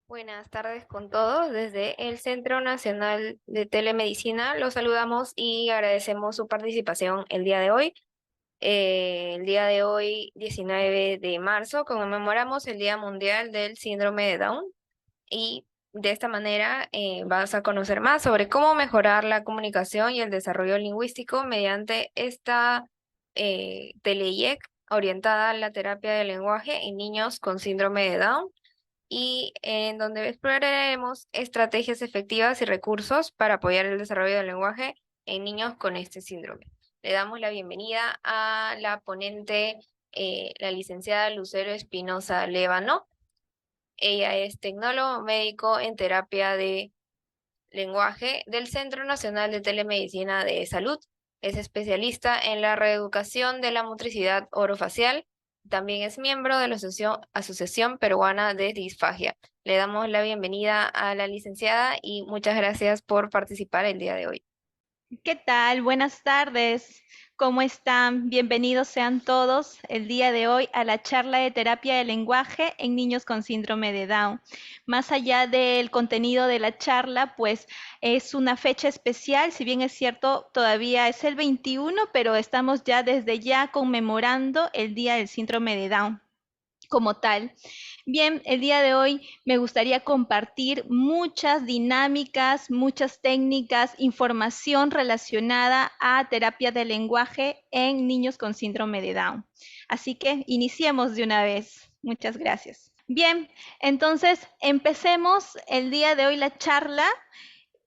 Buenas tardes con todos. Desde el Centro Nacional de Telemedicina los saludamos y agradecemos su participación el día de hoy. El día de hoy, 19 de marzo, conmemoramos el Día Mundial del Síndrome de Down y de esta manera vas a conocer más sobre cómo mejorar la comunicación y el desarrollo lingüístico mediante esta TeleIEC orientada a la terapia del lenguaje en niños con síndrome de Down y en donde exploraremos estrategias efectivas y recursos para apoyar el desarrollo del lenguaje en niños con este síndrome. Le damos la bienvenida a la ponente, la licenciada Lucero Espinosa Lévano. Ella es tecnólogo médico en terapia de lenguaje del Centro Nacional de Telemedicina de Salud. Es especialista en la reeducación de la motricidad orofacial. También es miembro de la Asociación Peruana de Disfagia. Le damos la bienvenida a la licenciada y muchas gracias por participar el día de hoy. ¿Qué tal? Buenas tardes. ¿Cómo están? Bienvenidos sean todos el día de hoy a la charla de terapia de lenguaje en niños con síndrome de Down. Más allá del contenido de la charla, pues es una fecha especial, si bien es cierto, todavía es el 21, pero estamos ya desde ya conmemorando el Día del Síndrome de Down como tal. Bien, el día de hoy me gustaría compartir muchas dinámicas, muchas técnicas, información relacionada a terapia de lenguaje en niños con síndrome de Down. Así que iniciemos de una vez. Muchas gracias. Bien, entonces empecemos el día de hoy la charla.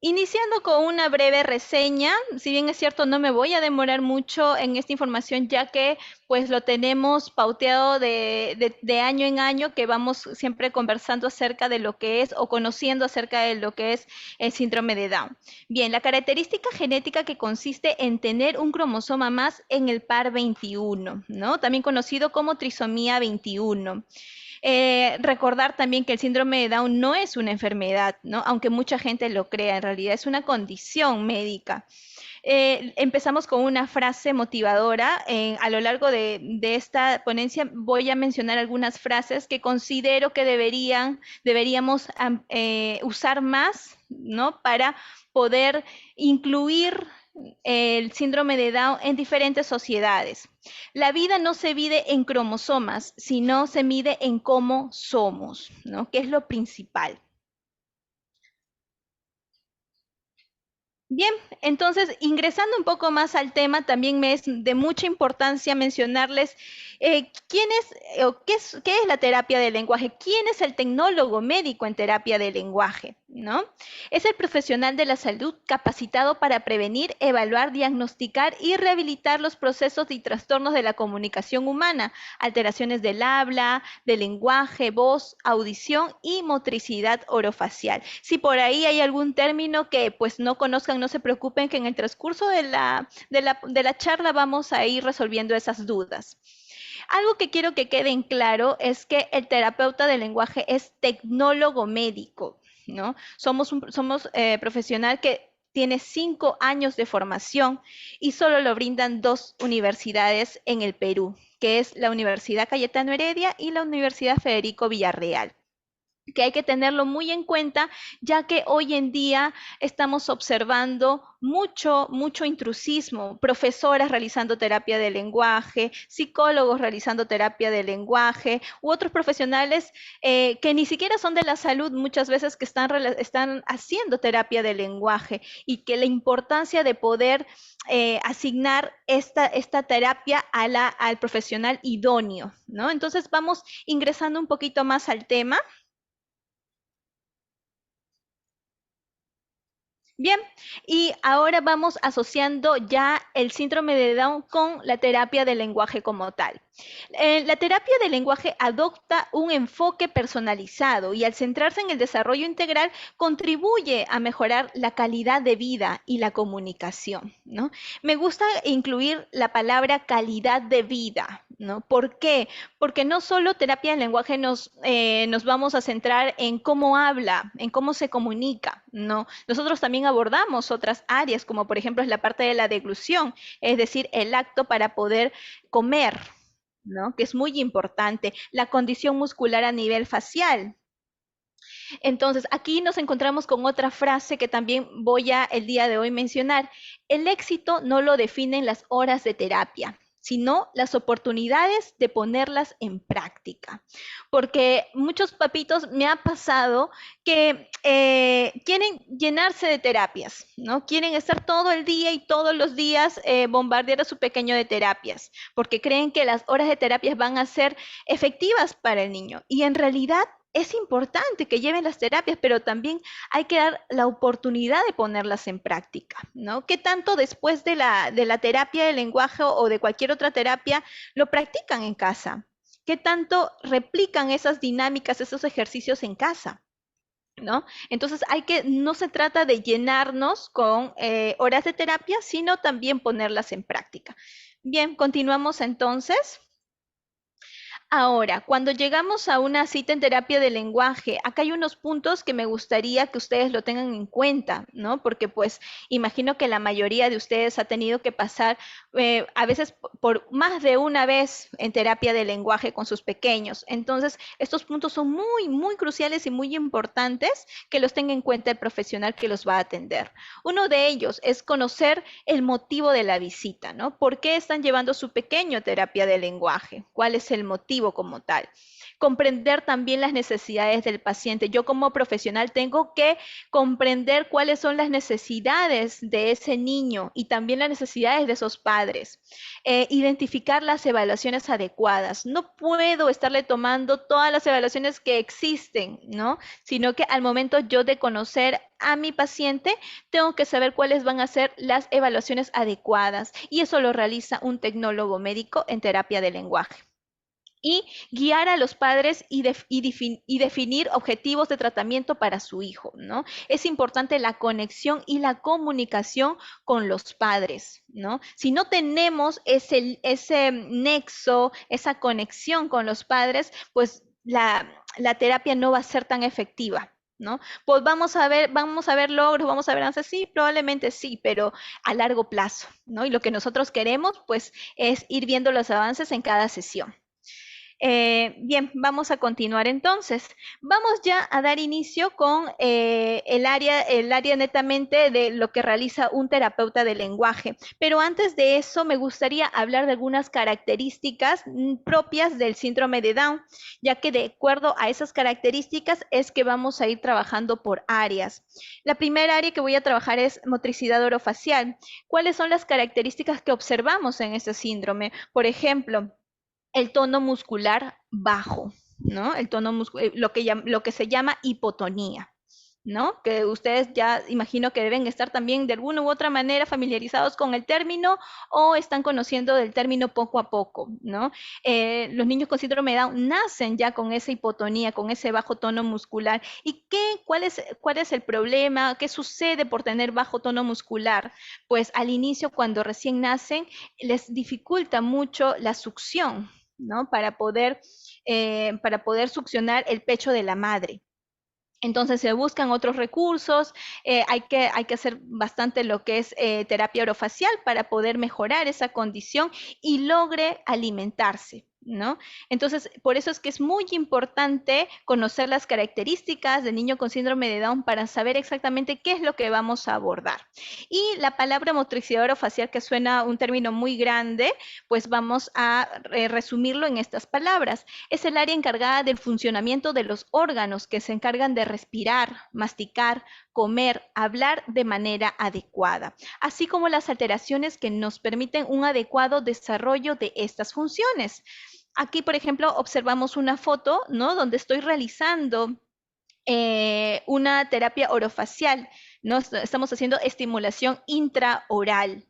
Iniciando con una breve reseña, si bien es cierto, no me voy a demorar mucho en esta información, ya que pues lo tenemos pauteado de año en año, que vamos siempre conversando acerca de lo que es o conociendo acerca de lo que es el síndrome de Down. Bien, la característica genética que consiste en tener un cromosoma más en el par 21, ¿no? También conocido como trisomía 21. Recordar también que el síndrome de Down no es una enfermedad, ¿no? Aunque mucha gente lo crea, en realidad es una condición médica. Empezamos con una frase motivadora. A lo largo de esta ponencia voy a mencionar algunas frases que considero que deberíamos usar más, ¿no? Para poder incluir el síndrome de Down en diferentes sociedades. La vida no se mide en cromosomas, sino se mide en cómo somos, ¿no? Que es lo principal. Bien, entonces ingresando un poco más al tema, también me es de mucha importancia mencionarles quién es o qué es la terapia del lenguaje, quién es el tecnólogo médico en terapia del lenguaje, ¿no? Es el profesional de la salud capacitado para prevenir, evaluar, diagnosticar y rehabilitar los procesos y trastornos de la comunicación humana, alteraciones del habla, del lenguaje, voz, audición y motricidad orofacial. Si por ahí hay algún término que pues no conozcan, no se preocupen que en el transcurso de la charla vamos a ir resolviendo esas dudas. Algo que quiero que quede en claro es que el terapeuta del lenguaje es tecnólogo médico, ¿no? Somos profesional que tiene 5 años de formación y solo lo brindan 2 universidades en el Perú, que es la Universidad Cayetano Heredia y la Universidad Federico Villarreal, que hay que tenerlo muy en cuenta, ya que hoy en día estamos observando mucho intrusismo, profesoras realizando terapia de lenguaje, psicólogos realizando terapia de lenguaje, u otros profesionales que ni siquiera son de la salud, muchas veces que están haciendo terapia de lenguaje, y que la importancia de poder asignar esta terapia al profesional idóneo, ¿no? Entonces vamos ingresando un poquito más al tema. Bien, y ahora vamos asociando ya el síndrome de Down con la terapia del lenguaje como tal. La terapia del lenguaje adopta un enfoque personalizado y al centrarse en el desarrollo integral contribuye a mejorar la calidad de vida y la comunicación, ¿no? Me gusta incluir la palabra calidad de vida, ¿no? ¿Por qué? Porque no solo terapia del lenguaje nos vamos a centrar en cómo habla, en cómo se comunica, ¿no? Nosotros también abordamos otras áreas, como por ejemplo es la parte de la deglución, es decir, el acto para poder comer, ¿no? Que es muy importante. La condición muscular a nivel facial, Entonces, aquí nos encontramos con otra frase que también voy a el día de hoy mencionar. El éxito no lo definen las horas de terapia, sino las oportunidades de ponerlas en práctica. Porque muchos papitos me ha pasado que quieren llenarse de terapias, ¿no? Quieren estar todo el día y todos los días bombardear a su pequeño de terapias, porque creen que las horas de terapias van a ser efectivas para el niño. Y en realidad es importante que lleven las terapias, pero también hay que dar la oportunidad de ponerlas en práctica, ¿no? ¿Qué tanto después de la terapia de lenguaje o de cualquier otra terapia lo practican en casa? ¿Qué tanto replican esas dinámicas, esos ejercicios en casa? ¿No? Entonces no se trata de llenarnos con horas de terapia, sino también ponerlas en práctica. Bien, continuamos entonces. Ahora, cuando llegamos a una cita en terapia de lenguaje, acá hay unos puntos que me gustaría que ustedes lo tengan en cuenta, ¿no? Porque pues imagino que la mayoría de ustedes ha tenido que pasar a veces por más de una vez en terapia de lenguaje con sus pequeños. Entonces, estos puntos son muy, muy cruciales y muy importantes que los tenga en cuenta el profesional que los va a atender. Uno de ellos es conocer el motivo de la visita, ¿no? ¿Por qué están llevando a su pequeño a terapia de lenguaje? ¿Cuál es el motivo como tal? Comprender también las necesidades del paciente. Yo como profesional tengo que comprender cuáles son las necesidades de ese niño y también las necesidades de esos padres. Identificar las evaluaciones adecuadas. No puedo estarle tomando todas las evaluaciones que existen, ¿no? Sino que al momento yo de conocer a mi paciente, tengo que saber cuáles van a ser las evaluaciones adecuadas y eso lo realiza un tecnólogo médico en terapia de lenguaje. Y guiar a los padres y definir objetivos de tratamiento para su hijo, ¿no? Es importante la conexión y la comunicación con los padres, ¿no? Si no tenemos ese nexo, esa conexión con los padres, pues la terapia no va a ser tan efectiva. ¿No? Pues vamos a ver logros, vamos a ver avances, sí, probablemente sí, pero a largo plazo, ¿no? Y lo que nosotros queremos, pues, es ir viendo los avances en cada sesión. Bien, vamos a continuar entonces. Vamos ya a dar inicio con el área netamente de lo que realiza un terapeuta de lenguaje. Pero antes de eso, me gustaría hablar de algunas características propias del síndrome de Down, ya que de acuerdo a esas características es que vamos a ir trabajando por áreas. La primera área que voy a trabajar es motricidad orofacial. ¿Cuáles son las características que observamos en este síndrome? Por ejemplo, el tono muscular bajo, ¿no? Lo que se llama hipotonía, ¿no? Que ustedes ya imagino que deben estar también de alguna u otra manera familiarizados con el término o están conociendo del término poco a poco, ¿no? Los niños con síndrome de Down nacen ya con esa hipotonía, con ese bajo tono muscular. ¿Y cuál es el problema? ¿Qué sucede por tener bajo tono muscular? Pues al inicio, cuando recién nacen, les dificulta mucho la succión, ¿no? Para poder succionar el pecho de la madre. Entonces se buscan otros recursos, hay que hacer bastante lo que es terapia orofacial para poder mejorar esa condición y logre alimentarse, ¿no? Entonces, por eso es que es muy importante conocer las características del niño con síndrome de Down para saber exactamente qué es lo que vamos a abordar. Y la palabra motricidad orofacial, que suena un término muy grande, pues vamos a resumirlo en estas palabras. Es el área encargada del funcionamiento de los órganos que se encargan de respirar, masticar, comer, hablar de manera adecuada, así como las alteraciones que nos permiten un adecuado desarrollo de estas funciones. Aquí, por ejemplo, observamos una foto, ¿no? Donde estoy realizando una terapia orofacial, ¿no? Estamos haciendo estimulación intraoral.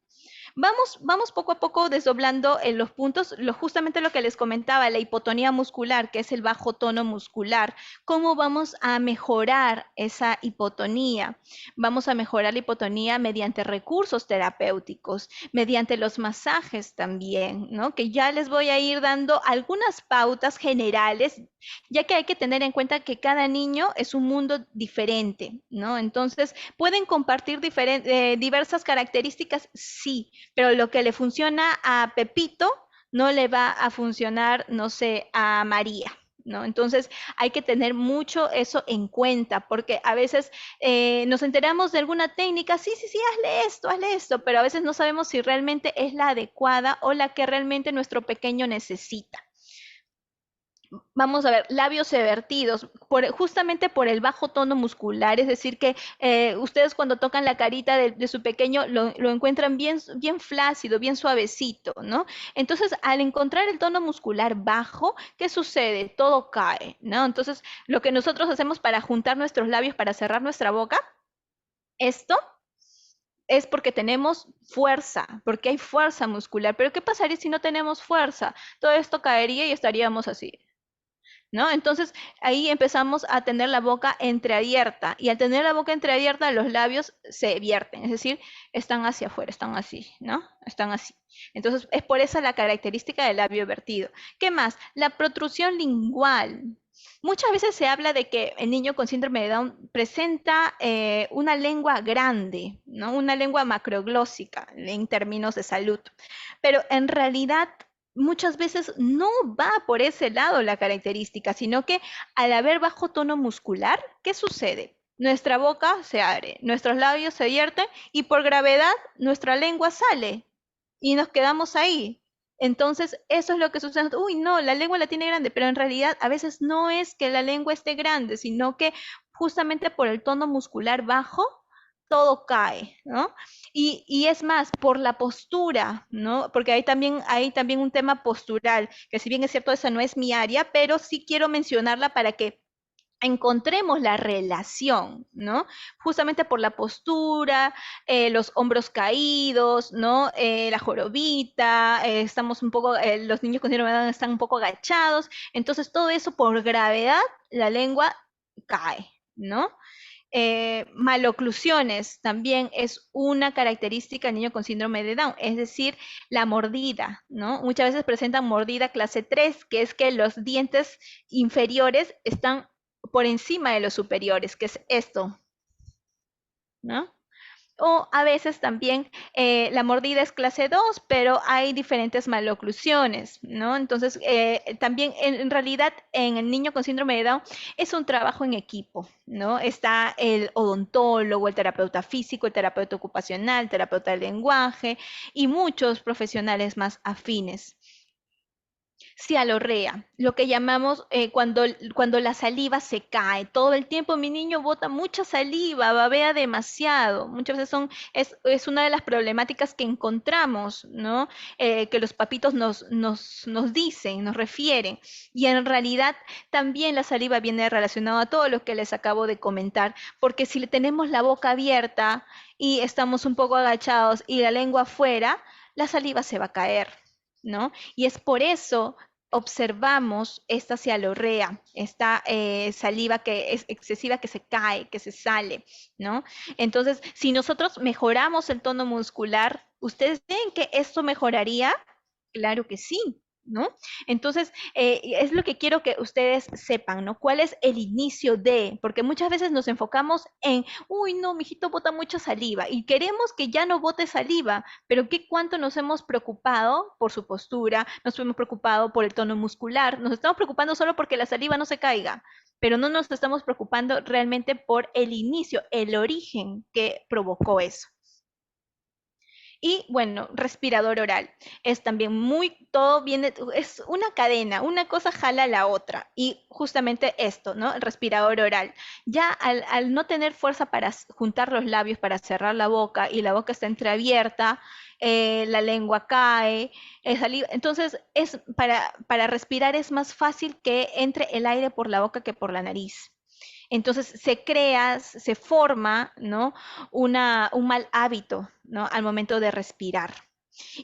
Vamos poco a poco desdoblando en los puntos, justamente lo que les comentaba, la hipotonía muscular, que es el bajo tono muscular. ¿Cómo vamos a mejorar esa hipotonía? Vamos a mejorar la hipotonía mediante recursos terapéuticos, mediante los masajes también, ¿no? Que ya les voy a ir dando algunas pautas generales, ya que hay que tener en cuenta que cada niño es un mundo diferente, ¿no? Entonces, ¿pueden compartir diversas características? Sí, pero lo que le funciona a Pepito no le va a funcionar, no sé, a María. ¿no? Entonces hay que tener mucho eso en cuenta, porque a veces nos enteramos de alguna técnica, sí, sí, sí, hazle esto, pero a veces no sabemos si realmente es la adecuada o la que realmente nuestro pequeño necesita. Vamos a ver, labios evertidos, justamente por el bajo tono muscular, es decir, que ustedes cuando tocan la carita de su pequeño lo encuentran bien, bien flácido, bien suavecito, ¿no? Entonces, al encontrar el tono muscular bajo, ¿qué sucede? Todo cae, ¿no? Entonces, lo que nosotros hacemos para juntar nuestros labios, para cerrar nuestra boca, esto es porque tenemos fuerza, porque hay fuerza muscular. Pero ¿qué pasaría si no tenemos fuerza? Todo esto caería y estaríamos así. ¿No? Entonces ahí empezamos a tener la boca entreabierta y al tener la boca entreabierta los labios se vierten, es decir, están hacia afuera, están así, ¿no? Están así. Entonces es por esa la característica del labio vertido. ¿Qué más? La protrusión lingual. Muchas veces se habla de que el niño con síndrome de Down presenta una lengua grande, ¿no? Una lengua macroglósica en términos de salud, pero en realidad muchas veces no va por ese lado la característica, sino que al haber bajo tono muscular, ¿qué sucede? Nuestra boca se abre, nuestros labios se vierten y por gravedad nuestra lengua sale y nos quedamos ahí. Entonces, eso es lo que sucede. Uy, no, la lengua la tiene grande, pero en realidad a veces no es que la lengua esté grande, sino que justamente por el tono muscular bajo, todo cae, ¿no? Y es más, por la postura, ¿no? Porque hay también un tema postural, que si bien es cierto, esa no es mi área, pero sí quiero mencionarla para que encontremos la relación, ¿no? Justamente por la postura, los hombros caídos, ¿no? La jorobita, estamos un poco, los niños con síndrome de Down están un poco agachados, entonces todo eso por gravedad, la lengua cae, ¿no? Maloclusiones también es una característica del niño con síndrome de Down, es decir, la mordida, ¿no? Muchas veces presentan mordida clase 3, que es que los dientes inferiores están por encima de los superiores, que es esto, ¿no? O a veces también la mordida es clase 2, pero hay diferentes maloclusiones, ¿no? Entonces, también en realidad en el niño con síndrome de Down es un trabajo en equipo, ¿no? Está el odontólogo, el terapeuta físico, el terapeuta ocupacional, el terapeuta del lenguaje y muchos profesionales más afines. Cialorrea, lo que llamamos cuando la saliva se cae. Todo el tiempo mi niño bota mucha saliva, babea demasiado. Muchas veces es una de las problemáticas que encontramos, ¿no? Que los papitos nos dicen, nos refieren. Y en realidad también la saliva viene relacionada a todo lo que les acabo de comentar, porque si le tenemos la boca abierta y estamos un poco agachados y la lengua afuera, la saliva se va a caer. ¿No? Y es por eso observamos esta cialorrea, esta saliva que es excesiva, que se cae, que se sale, ¿no? Entonces, si nosotros mejoramos el tono muscular, ¿ustedes creen que esto mejoraría? Claro que sí, ¿no? Entonces, es lo que quiero que ustedes sepan, ¿no? ¿Cuál es el inicio de? Porque muchas veces nos enfocamos en, uy, no, mi hijito bota mucha saliva y queremos que ya no bote saliva, pero ¿qué cuánto nos hemos preocupado por su postura? Nos hemos preocupado por el tono muscular, nos estamos preocupando solo porque la saliva no se caiga, pero no nos estamos preocupando realmente por el inicio, el origen que provocó eso. Y bueno, respirador oral. Es también todo viene, es una cadena, una cosa jala a la otra. Y justamente esto, ¿no? El respirador oral. Ya al no tener fuerza para juntar los labios, para cerrar la boca, y la boca está entreabierta, la lengua cae, entonces para respirar es más fácil que entre el aire por la boca que por la nariz. Entonces se crea, se forma, ¿no? Un mal hábito, ¿no? Al momento de respirar.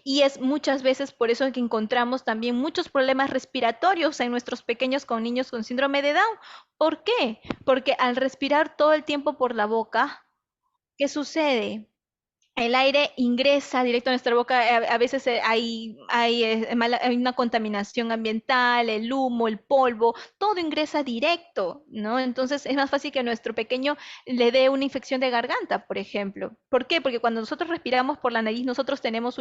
Y es muchas veces por eso que encontramos también muchos problemas respiratorios en nuestros pequeños con niños con síndrome de Down. ¿Por qué? Porque al respirar todo el tiempo por la boca, ¿qué sucede? El aire ingresa directo a nuestra boca, a veces hay una contaminación ambiental, el humo, el polvo, todo ingresa directo, ¿no? Entonces es más fácil que a nuestro pequeño le dé una infección de garganta, por ejemplo. ¿Por qué? Porque cuando nosotros respiramos por la nariz, nosotros tenemos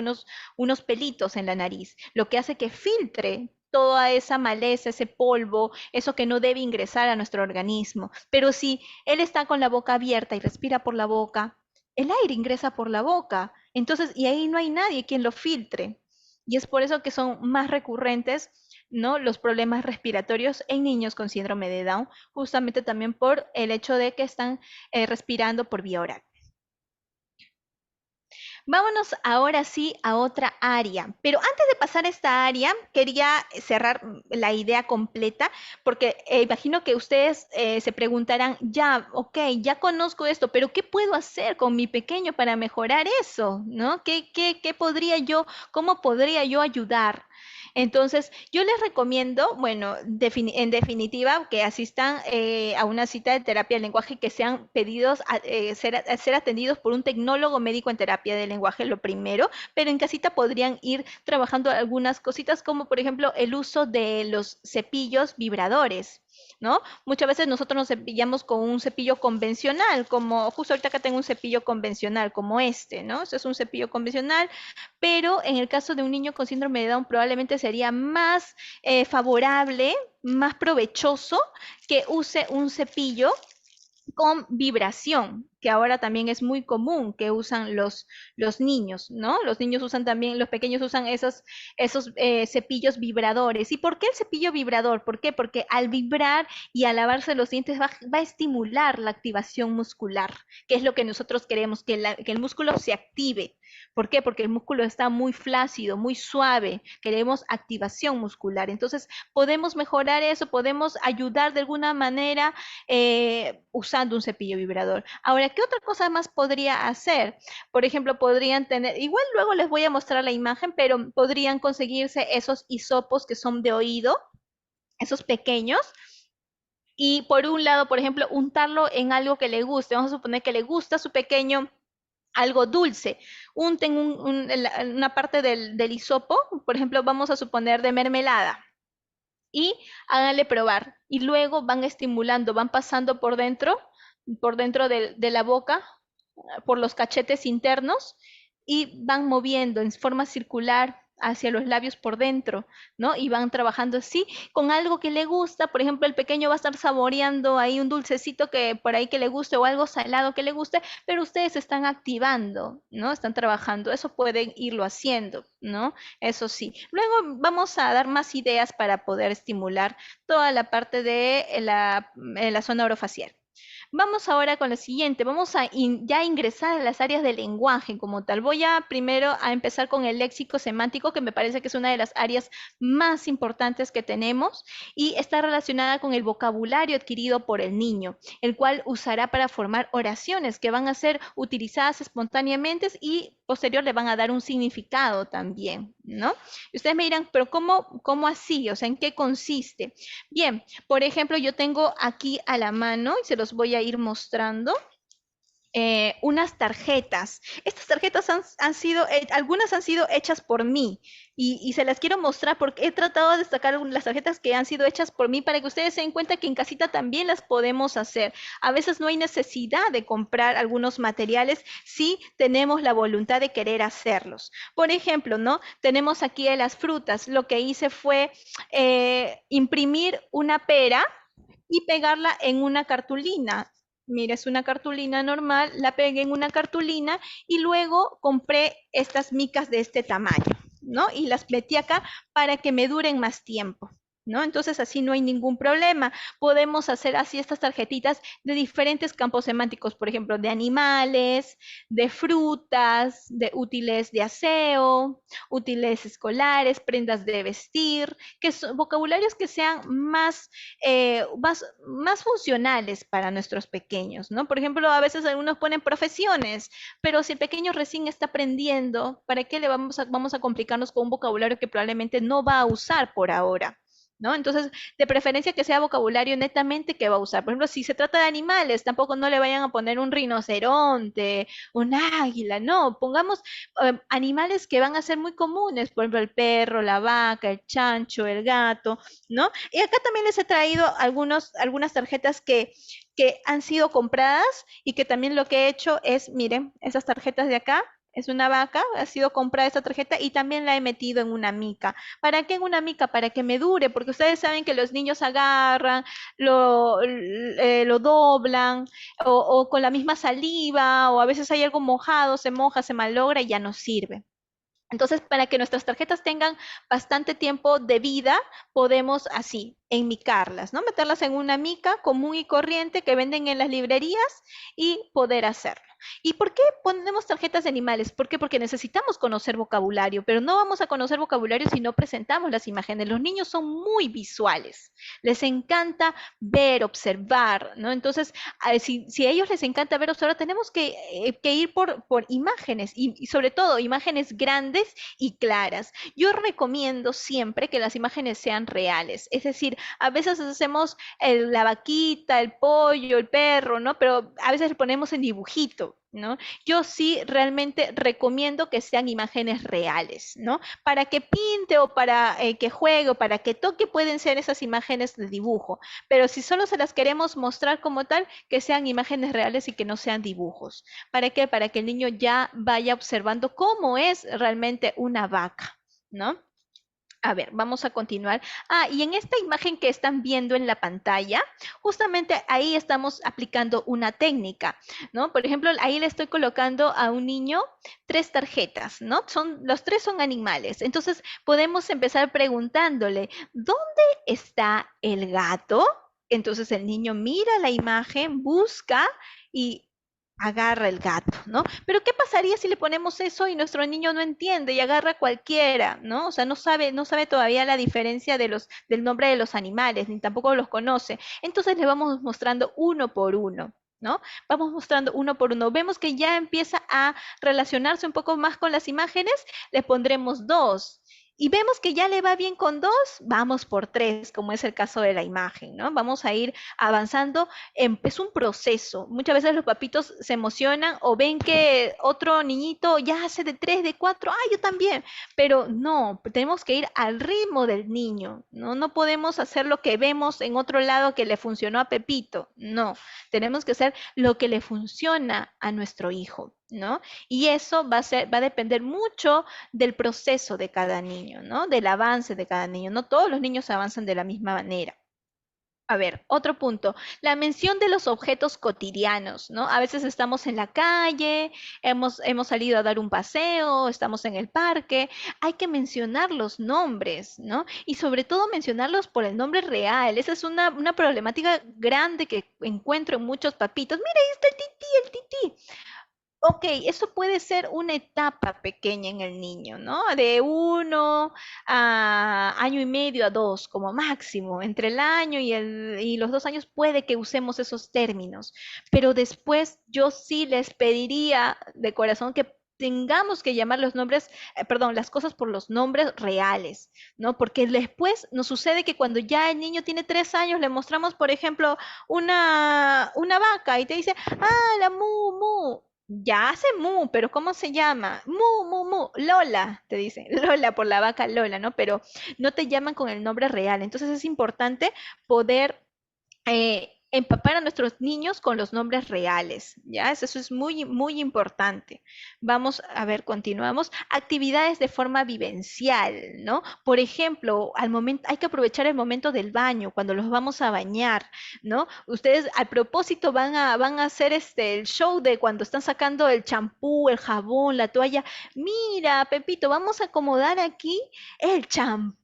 unos pelitos en la nariz, lo que hace que filtre toda esa maleza, ese polvo, eso que no debe ingresar a nuestro organismo. Pero si él está con la boca abierta y respira por la boca, el aire ingresa por la boca. Entonces, y ahí no hay nadie quien lo filtre. Y es por eso que son más recurrentes, ¿no?, los problemas respiratorios en niños con síndrome de Down, justamente también por el hecho de que están respirando por vía oral. Vámonos ahora sí a otra área, pero antes de pasar a esta área, quería cerrar la idea completa, porque imagino que ustedes se preguntarán, ya, ok, ya conozco esto, pero ¿qué puedo hacer con mi pequeño para mejorar eso? ¿No? ¿Qué podría yo, cómo podría yo ayudar? Entonces, yo les recomiendo, bueno, en definitiva, que asistan a una cita de terapia de lenguaje, que sean pedidos ser atendidos por un tecnólogo médico en terapia de lenguaje, lo primero, pero en casita podrían ir trabajando algunas cositas, como por ejemplo el uso de los cepillos vibradores, ¿no? Muchas veces nosotros nos cepillamos con un cepillo convencional, como justo ahorita acá tengo un cepillo convencional como este, ¿no? Este es un cepillo convencional, pero en el caso de un niño con síndrome de Down probablemente sería más favorable, más provechoso que use un cepillo con vibración, que ahora también es muy común que usan los niños, ¿no? Los niños usan también, los pequeños usan esos cepillos vibradores. ¿Y por qué el cepillo vibrador? ¿Por qué? Porque al vibrar y al lavarse los dientes va a estimular la activación muscular, que es lo que nosotros queremos, que el músculo se active. ¿Por qué? Porque el músculo está muy flácido, muy suave. Queremos activación muscular. Entonces, podemos mejorar eso, podemos ayudar de alguna manera usando un cepillo vibrador. Ahora, ¿qué otra cosa más podría hacer? Por ejemplo, podrían tener, igual luego les voy a mostrar la imagen, pero podrían conseguirse esos hisopos que son de oído, esos pequeños, y por un lado, por ejemplo, untarlo en algo que le guste. Vamos a suponer que le gusta a su pequeño algo dulce. Unten una parte del hisopo, por ejemplo, vamos a suponer de mermelada, y háganle probar. Y luego van estimulando, van pasando por dentro de la boca, por los cachetes internos, y van moviendo en forma circular hacia los labios por dentro, ¿no? Y van trabajando así con algo que le gusta. Por ejemplo, el pequeño va a estar saboreando ahí un dulcecito que por ahí que le guste, o algo salado que le guste, pero ustedes están activando, ¿no? Están trabajando. Eso pueden irlo haciendo, ¿no? Eso sí. Luego vamos a dar más ideas para poder estimular toda la parte de la zona orofacial. Vamos ahora con lo siguiente, vamos a ya ingresar a las áreas del lenguaje como tal. Voy a primero a empezar con el léxico semántico, que me parece que es una de las áreas más importantes que tenemos, y está relacionada con el vocabulario adquirido por el niño, el cual usará para formar oraciones que van a ser utilizadas espontáneamente y posterior le van a dar un significado también, ¿no? Y ustedes me dirán, pero ¿cómo así? O sea, ¿en qué consiste? Bien, por ejemplo, yo tengo aquí a la mano y se los voy a ir mostrando unas tarjetas. Estas tarjetas algunas han sido hechas por mí, y se las quiero mostrar porque he tratado de destacar las tarjetas que han sido hechas por mí para que ustedes se den cuenta que en casita también las podemos hacer. A veces no hay necesidad de comprar algunos materiales si tenemos la voluntad de querer hacerlos. Por ejemplo, ¿no? Tenemos aquí de las frutas. Lo que hice fue imprimir una pera y pegarla en una cartulina. Mira, es una cartulina normal, la pegué en una cartulina y luego compré estas micas de este tamaño, ¿no? Y las metí acá para que me duren más tiempo, ¿no? Entonces así no hay ningún problema. Podemos hacer así estas tarjetitas de diferentes campos semánticos, por ejemplo, de animales, de frutas, de útiles de aseo, útiles escolares, prendas de vestir, que son vocabularios que sean más funcionales para nuestros pequeños, ¿no? Por ejemplo, a veces algunos ponen profesiones, pero si el pequeño recién está aprendiendo, ¿para qué vamos a complicarnos con un vocabulario que probablemente no va a usar por ahora? ¿No? Entonces, de preferencia que sea vocabulario netamente que va a usar. Por ejemplo, si se trata de animales, tampoco no le vayan a poner un rinoceronte, un águila, no, pongamos animales que van a ser muy comunes, por ejemplo, el perro, la vaca, el chancho, el gato, ¿no? Y acá también les he traído algunas tarjetas que han sido compradas y que también lo que he hecho es, miren, esas tarjetas de acá, Es una vaca, ha sido comprada esta tarjeta y también la he metido en una mica. ¿Para qué en una mica? Para que me dure, porque ustedes saben que los niños agarran, lo doblan, o con la misma saliva, o a veces hay algo mojado, se moja, se malogra y ya no sirve. Entonces, para que nuestras tarjetas tengan bastante tiempo de vida, podemos así, enmicarlas, ¿no? Meterlas en una mica común y corriente que venden en las librerías y poder hacerlo. ¿Y por qué ponemos tarjetas de animales? ¿Por qué? Porque necesitamos conocer vocabulario, pero no vamos a conocer vocabulario si no presentamos las imágenes. Los niños son muy visuales, les encanta ver, observar, ¿no? Entonces, si a ellos les encanta ver, observar, tenemos que ir por imágenes y sobre todo imágenes grandes y claras. Yo recomiendo siempre que las imágenes sean reales, es decir, a veces hacemos la vaquita, el pollo, el perro, ¿no? Pero a veces le ponemos en dibujito, ¿no? Yo sí realmente recomiendo que sean imágenes reales, ¿no? Para que pinte o para que juegue o para que toque pueden ser esas imágenes de dibujo, pero si solo se las queremos mostrar como tal, que sean imágenes reales y que no sean dibujos. ¿Para qué? Para que el niño ya vaya observando cómo es realmente una vaca, ¿no? A ver, vamos a continuar. Y en esta imagen que están viendo en la pantalla, justamente ahí estamos aplicando una técnica, ¿no? Por ejemplo, ahí le estoy colocando a un niño 3 tarjetas, ¿no? Los 3 son animales. Entonces, podemos empezar preguntándole, ¿dónde está el gato? Entonces el niño mira la imagen, busca y agarra el gato, ¿no? Pero ¿qué pasaría si le ponemos eso y nuestro niño no entiende y agarra cualquiera, ¿no? O sea, no sabe todavía la diferencia del nombre de los animales, ni tampoco los conoce. Entonces le vamos mostrando uno por uno, ¿no? Vamos mostrando uno por uno. Vemos que ya empieza a relacionarse un poco más con las imágenes, le pondremos dos. Y vemos que ya le va bien con dos, vamos por tres, como es el caso de la imagen, ¿no? Vamos a ir avanzando. Es un proceso. Muchas veces los papitos se emocionan o ven que otro niñito ya hace de tres, de cuatro, yo también. Pero no, tenemos que ir al ritmo del niño, ¿no? No podemos hacer lo que vemos en otro lado que le funcionó a Pepito, no. Tenemos que hacer lo que le funciona a nuestro hijo, ¿no? Y eso va a depender mucho del proceso de cada niño, ¿no? Del avance de cada niño. No todos los niños avanzan de la misma manera. A ver, otro punto, la mención de los objetos cotidianos, ¿no? A veces estamos en la calle, hemos salido a dar un paseo, estamos en el parque, hay que mencionar los nombres, ¿no? Y sobre todo mencionarlos por el nombre real. Esa es una problemática grande que encuentro en muchos papitos. Mira, ahí está el tití. Ok, eso puede ser una etapa pequeña en el niño, ¿no? De 1 a 1 año y medio a 2, como máximo. Entre el año y los 2 años puede que usemos esos términos, pero después yo sí les pediría de corazón que tengamos que llamar los nombres, perdón, las cosas por los nombres reales, ¿no? Porque después nos sucede que cuando ya el niño tiene 3 años, le mostramos, por ejemplo, una vaca y te dice, la mu, mu. Ya hace mu, pero ¿cómo se llama? Mu, mu, mu, Lola, te dicen, Lola por la vaca Lola, ¿no? Pero no te llaman con el nombre real. Entonces es importante poder empapar a nuestros niños con los nombres reales, ¿ya? Eso es muy, muy importante. Vamos a ver, continuamos. Actividades de forma vivencial, ¿no? Por ejemplo, al momento, hay que aprovechar el momento del baño, cuando los vamos a bañar, ¿no? Ustedes al propósito van a hacer el show de cuando están sacando el champú, el jabón, la toalla. Mira, Pepito, vamos a acomodar aquí el champú.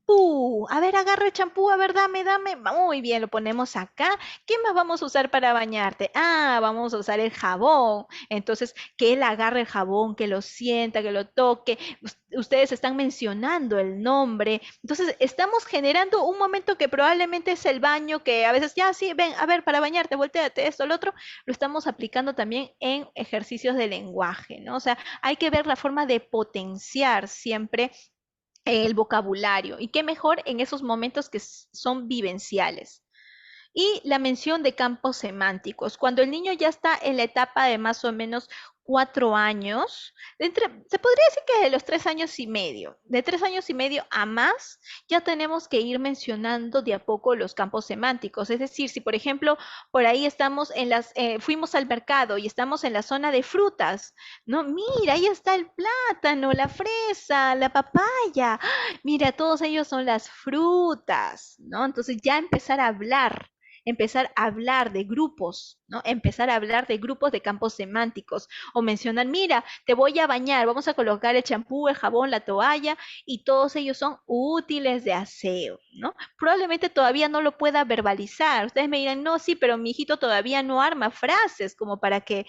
A ver, agarra el champú, a ver, dame, dame. Muy bien, lo ponemos acá. ¿Qué más vamos a usar para bañarte? Vamos a usar el jabón. Entonces, que él agarre el jabón, que lo sienta, que lo toque. Ustedes están mencionando el nombre. Entonces, estamos generando un momento que probablemente es el baño, que a veces, ya, sí, ven, a ver, para bañarte, volteate, esto, lo otro. Lo estamos aplicando también en ejercicios de lenguaje, ¿no? O sea, hay que ver la forma de potenciar siempre el vocabulario. Y qué mejor en esos momentos que son vivenciales. Y la mención de campos semánticos. Cuando el niño ya está en la etapa de más o menos 4 años, se podría decir que de los 3 años y medio, de 3 años y medio a más, ya tenemos que ir mencionando de a poco los campos semánticos. Es decir, si por ejemplo por ahí estamos fuimos al mercado y estamos en la zona de frutas, ¿no? Mira, ahí está el plátano, la fresa, la papaya. Mira, todos ellos son las frutas, ¿no? Entonces ya empezar a hablar de grupos, ¿no? Empezar a hablar de grupos de campos semánticos o mencionar, mira, te voy a bañar, vamos a colocar el champú, el jabón, la toalla y todos ellos son útiles de aseo, ¿no? Probablemente todavía no lo pueda verbalizar. Ustedes me dirán, no, sí, pero mi hijito todavía no arma frases como para que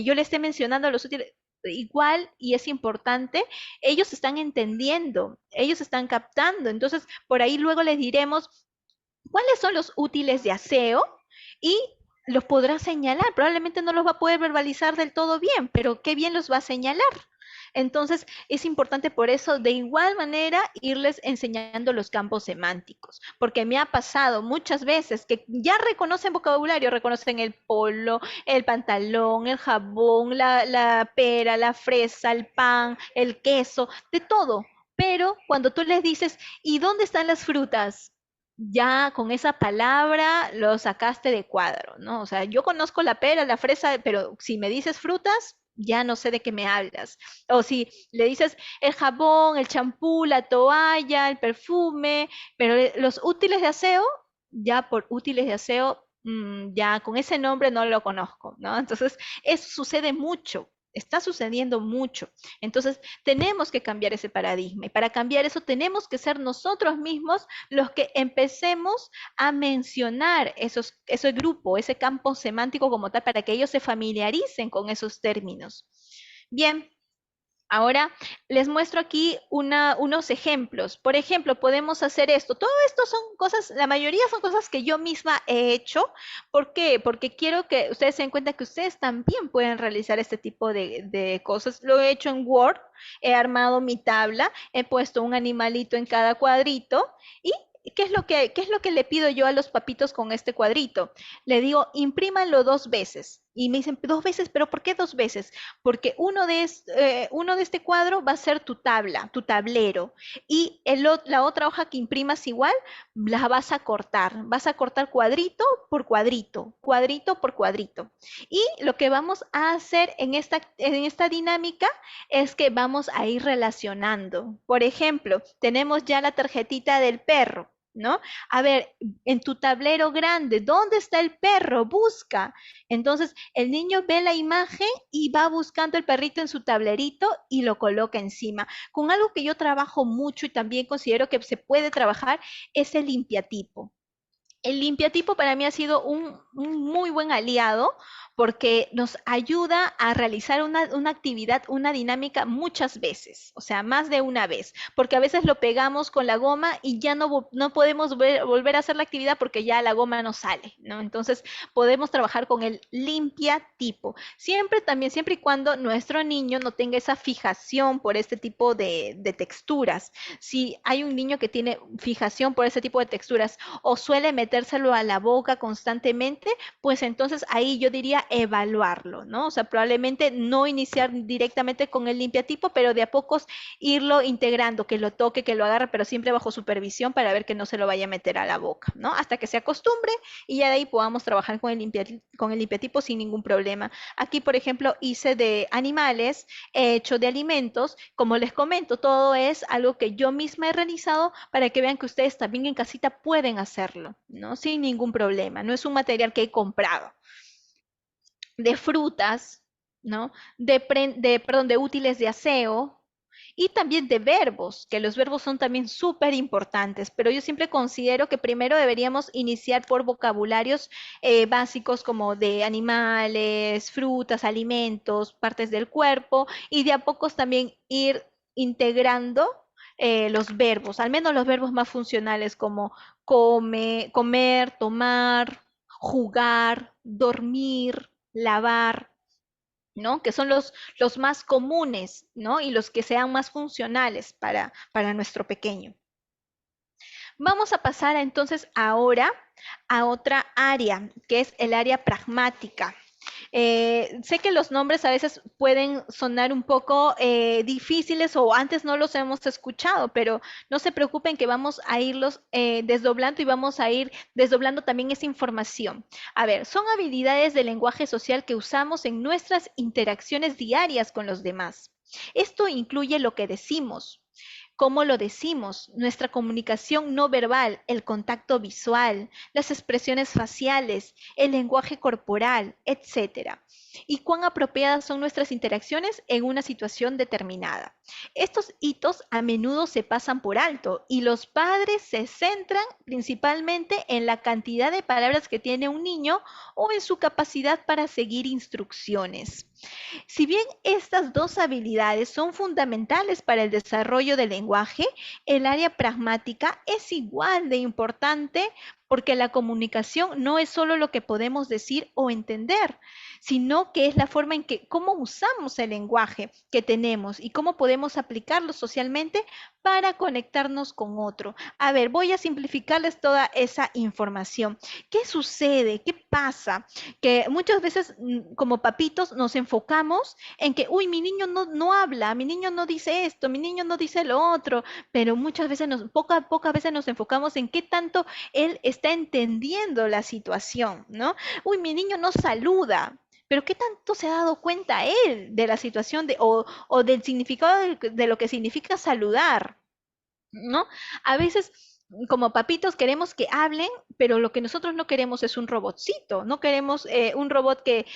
yo le esté mencionando los útiles. Igual, y es importante, ellos están entendiendo, ellos están captando. Entonces, por ahí luego les diremos cuáles son los útiles de aseo y los podrá señalar. Probablemente no los va a poder verbalizar del todo bien, pero qué bien los va a señalar. Entonces, es importante por eso, de igual manera, irles enseñando los campos semánticos, porque me ha pasado muchas veces que ya reconocen vocabulario, reconocen el polo, el pantalón, el jabón, la pera, la fresa, el pan, el queso, de todo. Pero cuando tú les dices, ¿y dónde están las frutas? Ya con esa palabra lo sacaste de cuadro, ¿no? O sea, yo conozco la pera, la fresa, pero si me dices frutas, ya no sé de qué me hablas. O si le dices el jabón, el champú, la toalla, el perfume, pero los útiles de aseo, ya por útiles de aseo, ya con ese nombre no lo conozco, ¿no? Entonces, eso sucede mucho. Está sucediendo mucho. Entonces, tenemos que cambiar ese paradigma. Y para cambiar eso, tenemos que ser nosotros mismos los que empecemos a mencionar ese grupo, ese campo semántico como tal, para que ellos se familiaricen con esos términos. Bien, ahora les muestro aquí unos ejemplos. Por ejemplo, podemos hacer esto. Todo esto son cosas, la mayoría son cosas que yo misma he hecho. ¿Por qué? Porque quiero que ustedes se den cuenta que ustedes también pueden realizar este tipo de cosas. Lo he hecho en Word, he armado mi tabla, he puesto un animalito en cada cuadrito y qué es lo que le pido yo a los papitos con este cuadrito? Le digo, imprímanlo 2 veces. Y me dicen, 2 veces, pero ¿por qué 2 veces? Porque uno de este cuadro va a ser tu tabla, tu tablero, y la otra hoja que imprimas igual, la vas a cortar cuadrito por cuadrito, cuadrito por cuadrito. Y lo que vamos a hacer en esta dinámica es que vamos a ir relacionando. Por ejemplo, tenemos ya la tarjetita del perro, ¿no? A ver, en tu tablero grande, ¿dónde está el perro? Busca. Entonces, el niño ve la imagen y va buscando el perrito en su tablerito y lo coloca encima. Con algo que yo trabajo mucho y también considero que se puede trabajar es el limpiatipo. El limpiatipo para mí ha sido un muy buen aliado porque nos ayuda a realizar una actividad, una dinámica muchas veces, o sea, más de una vez, porque a veces lo pegamos con la goma y ya no podemos volver a hacer la actividad porque ya la goma no sale, ¿no? Entonces podemos trabajar con el limpiatipo. Siempre también, siempre y cuando nuestro niño no tenga esa fijación por este tipo de texturas. Si hay un niño que tiene fijación por ese tipo de texturas, o suele metérselo a la boca constantemente, pues entonces ahí yo diría evaluarlo, ¿no? O sea, probablemente no iniciar directamente con el limpiatipo, pero de a pocos irlo integrando, que lo toque, que lo agarre, pero siempre bajo supervisión para ver que no se lo vaya a meter a la boca, ¿no? Hasta que se acostumbre y ya de ahí podamos trabajar con el limpiatipo sin ningún problema. Aquí, por ejemplo, hice de animales, he hecho de alimentos, como les comento, todo es algo que yo misma he realizado para que vean que ustedes también en casita pueden hacerlo, ¿no? Sin ningún problema. No es un material que he comprado. De frutas, ¿no? Perdón, de útiles de aseo y también de verbos, que los verbos son también súper importantes, pero yo siempre considero que primero deberíamos iniciar por vocabularios básicos como de animales, frutas, alimentos, partes del cuerpo y de a pocos también ir integrando los verbos, al menos los verbos más funcionales como comer, tomar, jugar, dormir, lavar, ¿no? Que son los más comunes, ¿no? Y los que sean más funcionales para nuestro pequeño. Vamos a pasar entonces ahora a otra área, que es el área pragmática. Sé que los nombres a veces pueden sonar un poco difíciles o antes no los hemos escuchado, pero no se preocupen que vamos a irlos desdoblando y vamos a ir desdoblando también esa información. A ver, son habilidades de lenguaje social que usamos en nuestras interacciones diarias con los demás. Esto incluye lo que decimos, cómo lo decimos, nuestra comunicación no verbal, el contacto visual, las expresiones faciales, el lenguaje corporal, etcétera. Y cuán apropiadas son nuestras interacciones en una situación determinada. Estos hitos a menudo se pasan por alto y los padres se centran principalmente en la cantidad de palabras que tiene un niño o en su capacidad para seguir instrucciones. Si bien estas dos habilidades son fundamentales para el desarrollo del lenguaje, el área pragmática es igual de importante porque la comunicación no es solo lo que podemos decir o entender, sino que es la forma en que cómo usamos el lenguaje que tenemos y cómo podemos aplicarlo socialmente para conectarnos con otro. A ver, voy a simplificarles toda esa información. ¿Qué sucede? ¿Qué pasa? Que muchas veces como papitos nos enfocamos en que, uy, mi niño no habla, mi niño no dice esto, mi niño no dice lo otro, pero muchas veces pocas veces nos enfocamos en qué tanto él está entendiendo la situación, ¿no? Uy, mi niño no saluda. Pero ¿qué tanto se ha dado cuenta él de la situación o del significado de lo que significa saludar? ¿No? A veces, como papitos, queremos que hablen, pero lo que nosotros no queremos es un robotcito, no queremos un robot que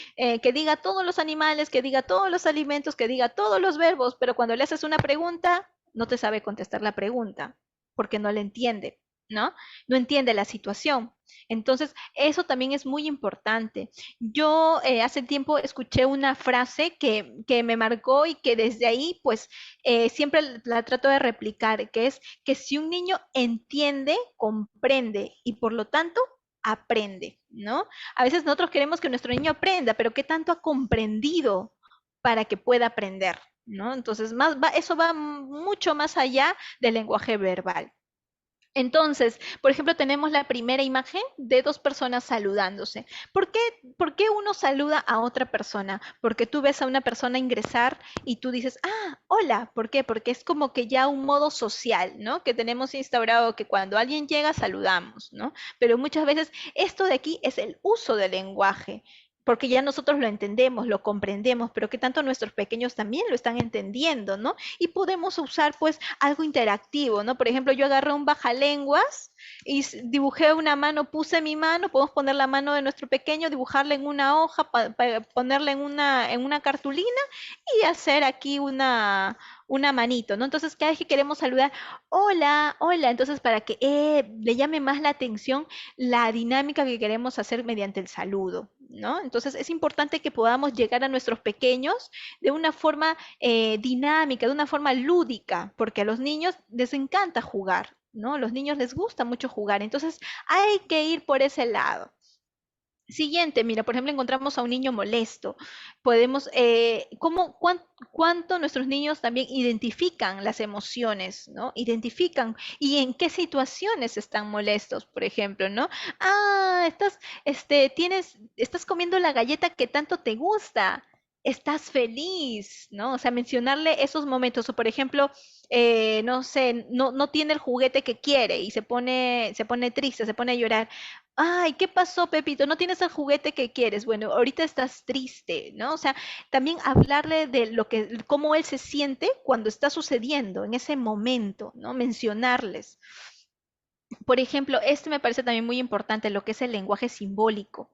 diga todos los animales, que diga todos los alimentos, que diga todos los verbos, pero cuando le haces una pregunta, no te sabe contestar la pregunta, porque no le entiende, ¿no? No entiende la situación. Entonces, eso también es muy importante. Yo hace tiempo escuché una frase que me marcó y que desde ahí, pues, siempre la trato de replicar, que es que si un niño entiende, comprende y por lo tanto aprende, ¿no? A veces nosotros queremos que nuestro niño aprenda, pero ¿qué tanto ha comprendido para que pueda aprender? ¿No? Entonces, eso va mucho más allá del lenguaje verbal. Entonces, por ejemplo, tenemos la primera imagen de dos personas saludándose. ¿Por qué uno saluda a otra persona? Porque tú ves a una persona ingresar y tú dices, ah, hola. ¿Por qué? Porque es como que ya un modo social, ¿no? Que tenemos instaurado que cuando alguien llega saludamos, ¿no? Pero muchas veces esto de aquí es el uso del lenguaje. Porque ya nosotros lo entendemos, lo comprendemos, pero que tanto nuestros pequeños también lo están entendiendo, ¿no? Y podemos usar pues algo interactivo, ¿no? Por ejemplo, yo agarré un bajalenguas y dibujé una mano, puse mi mano, podemos poner la mano de nuestro pequeño, dibujarla en una hoja, ponerla en una cartulina y hacer aquí una manito, ¿no? Entonces, cada vez que queremos saludar, hola, hola, entonces para que le llame más la atención la dinámica que queremos hacer mediante el saludo, ¿no? Entonces, es importante que podamos llegar a nuestros pequeños de una forma dinámica, de una forma lúdica, porque a los niños les encanta jugar, ¿no? A los niños les gusta mucho jugar, entonces hay que ir por ese lado. Siguiente, mira, por ejemplo, encontramos a un niño molesto. Podemos, cuánto nuestros niños también identifican las emociones, ¿no? Identifican y en qué situaciones están molestos, por ejemplo, ¿no? Ah, estás comiendo la galleta que tanto te gusta. Estás feliz, ¿no? O sea, mencionarle esos momentos. O por ejemplo, no sé, no tiene el juguete que quiere y se pone triste, se pone a llorar. Ay, ¿qué pasó, Pepito? ¿No tienes el juguete que quieres? Bueno, ahorita estás triste, ¿no? O sea, también hablarle de cómo él se siente cuando está sucediendo en ese momento, ¿no? Mencionarles. Por ejemplo, este me parece también muy importante, lo que es el lenguaje simbólico.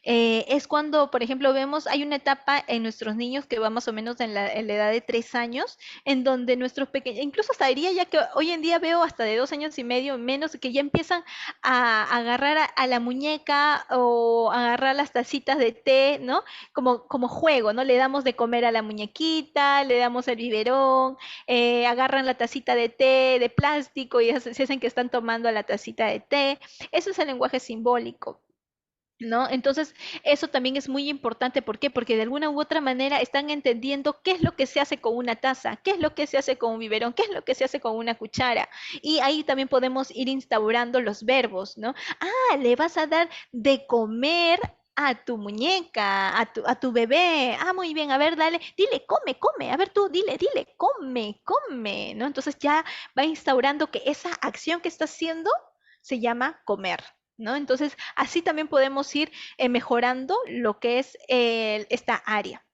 Es cuando, por ejemplo, vemos, hay una etapa en nuestros niños que va más o menos en la edad de 3 años, en donde nuestros pequeños, incluso hasta diría ya que hoy en día veo hasta de 2 años y medio menos, que ya empiezan a agarrar a la muñeca o agarrar las tacitas de té, ¿no? Como juego, ¿no? Le damos de comer a la muñequita, le damos el biberón, agarran la tacita de té de plástico y se hacen que están tomando la tacita de té. Eso es el lenguaje simbólico. ¿No? Entonces, eso también es muy importante. ¿Por qué? Porque de alguna u otra manera están entendiendo qué es lo que se hace con una taza, qué es lo que se hace con un biberón, qué es lo que se hace con una cuchara. Y ahí también podemos ir instaurando los verbos, ¿no? Ah, le vas a dar de comer a tu muñeca, a tu bebé. Ah, muy bien, a ver, dale, dile, come, come. A ver tú, dile, come, come, ¿no? Entonces ya va instaurando que esa acción que está haciendo se llama comer, ¿no? Entonces, así también podemos ir mejorando lo que es esta área.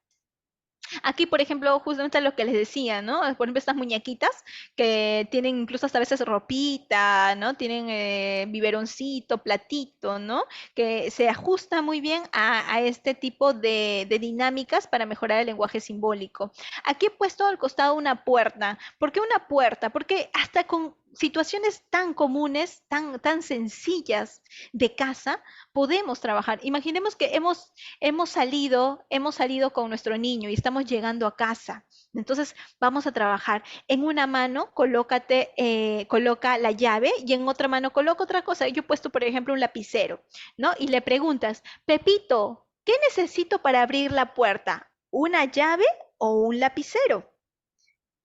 Aquí, por ejemplo, justamente lo que les decía, ¿no? Por ejemplo, estas muñequitas que tienen incluso hasta a veces ropita, ¿no? Tienen biberoncito, platito, ¿no? Que se ajusta muy bien a este tipo de dinámicas para mejorar el lenguaje simbólico. Aquí he puesto al costado una puerta. ¿Por qué una puerta? Porque hasta con situaciones tan comunes, tan sencillas de casa, podemos trabajar. Imaginemos que hemos salido con nuestro niño y estamos llegando a casa. Entonces vamos a trabajar. En una mano coloca la llave y en otra mano coloca otra cosa. Yo he puesto, por ejemplo, un lapicero, ¿no? Y le preguntas, Pepito, ¿qué necesito para abrir la puerta? ¿Una llave o un lapicero?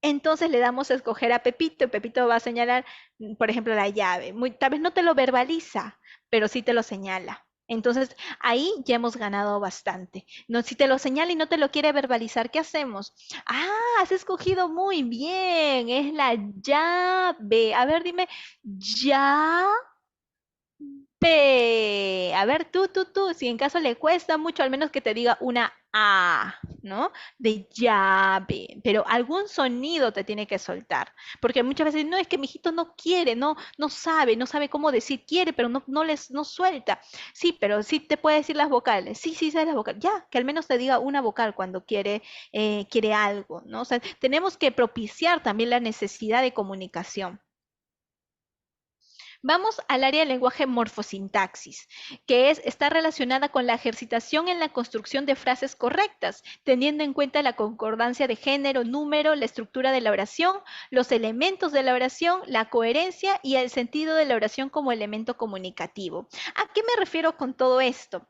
Entonces le damos a escoger a Pepito y Pepito va a señalar, por ejemplo, la llave. Tal vez no te lo verbaliza, pero sí te lo señala. Entonces ahí ya hemos ganado bastante. No, si te lo señala y no te lo quiere verbalizar, ¿qué hacemos? Ah, has escogido muy bien, es la llave. A ver, dime, llave. A ver, tú, si en caso le cuesta mucho, al menos que te diga una A, ¿no? De llave, pero algún sonido te tiene que soltar, porque muchas veces no es que mi hijito no quiere, no sabe cómo decir quiere, pero no suelta. Sí, pero sí te puede decir las vocales, sí, sabes las vocales, ya, que al menos te diga una vocal cuando quiere algo, ¿no? O sea, tenemos que propiciar también la necesidad de comunicación. Vamos al área del lenguaje morfosintaxis, que está relacionada con la ejercitación en la construcción de frases correctas, teniendo en cuenta la concordancia de género, número, la estructura de la oración, los elementos de la oración, la coherencia y el sentido de la oración como elemento comunicativo. ¿A qué me refiero con todo esto?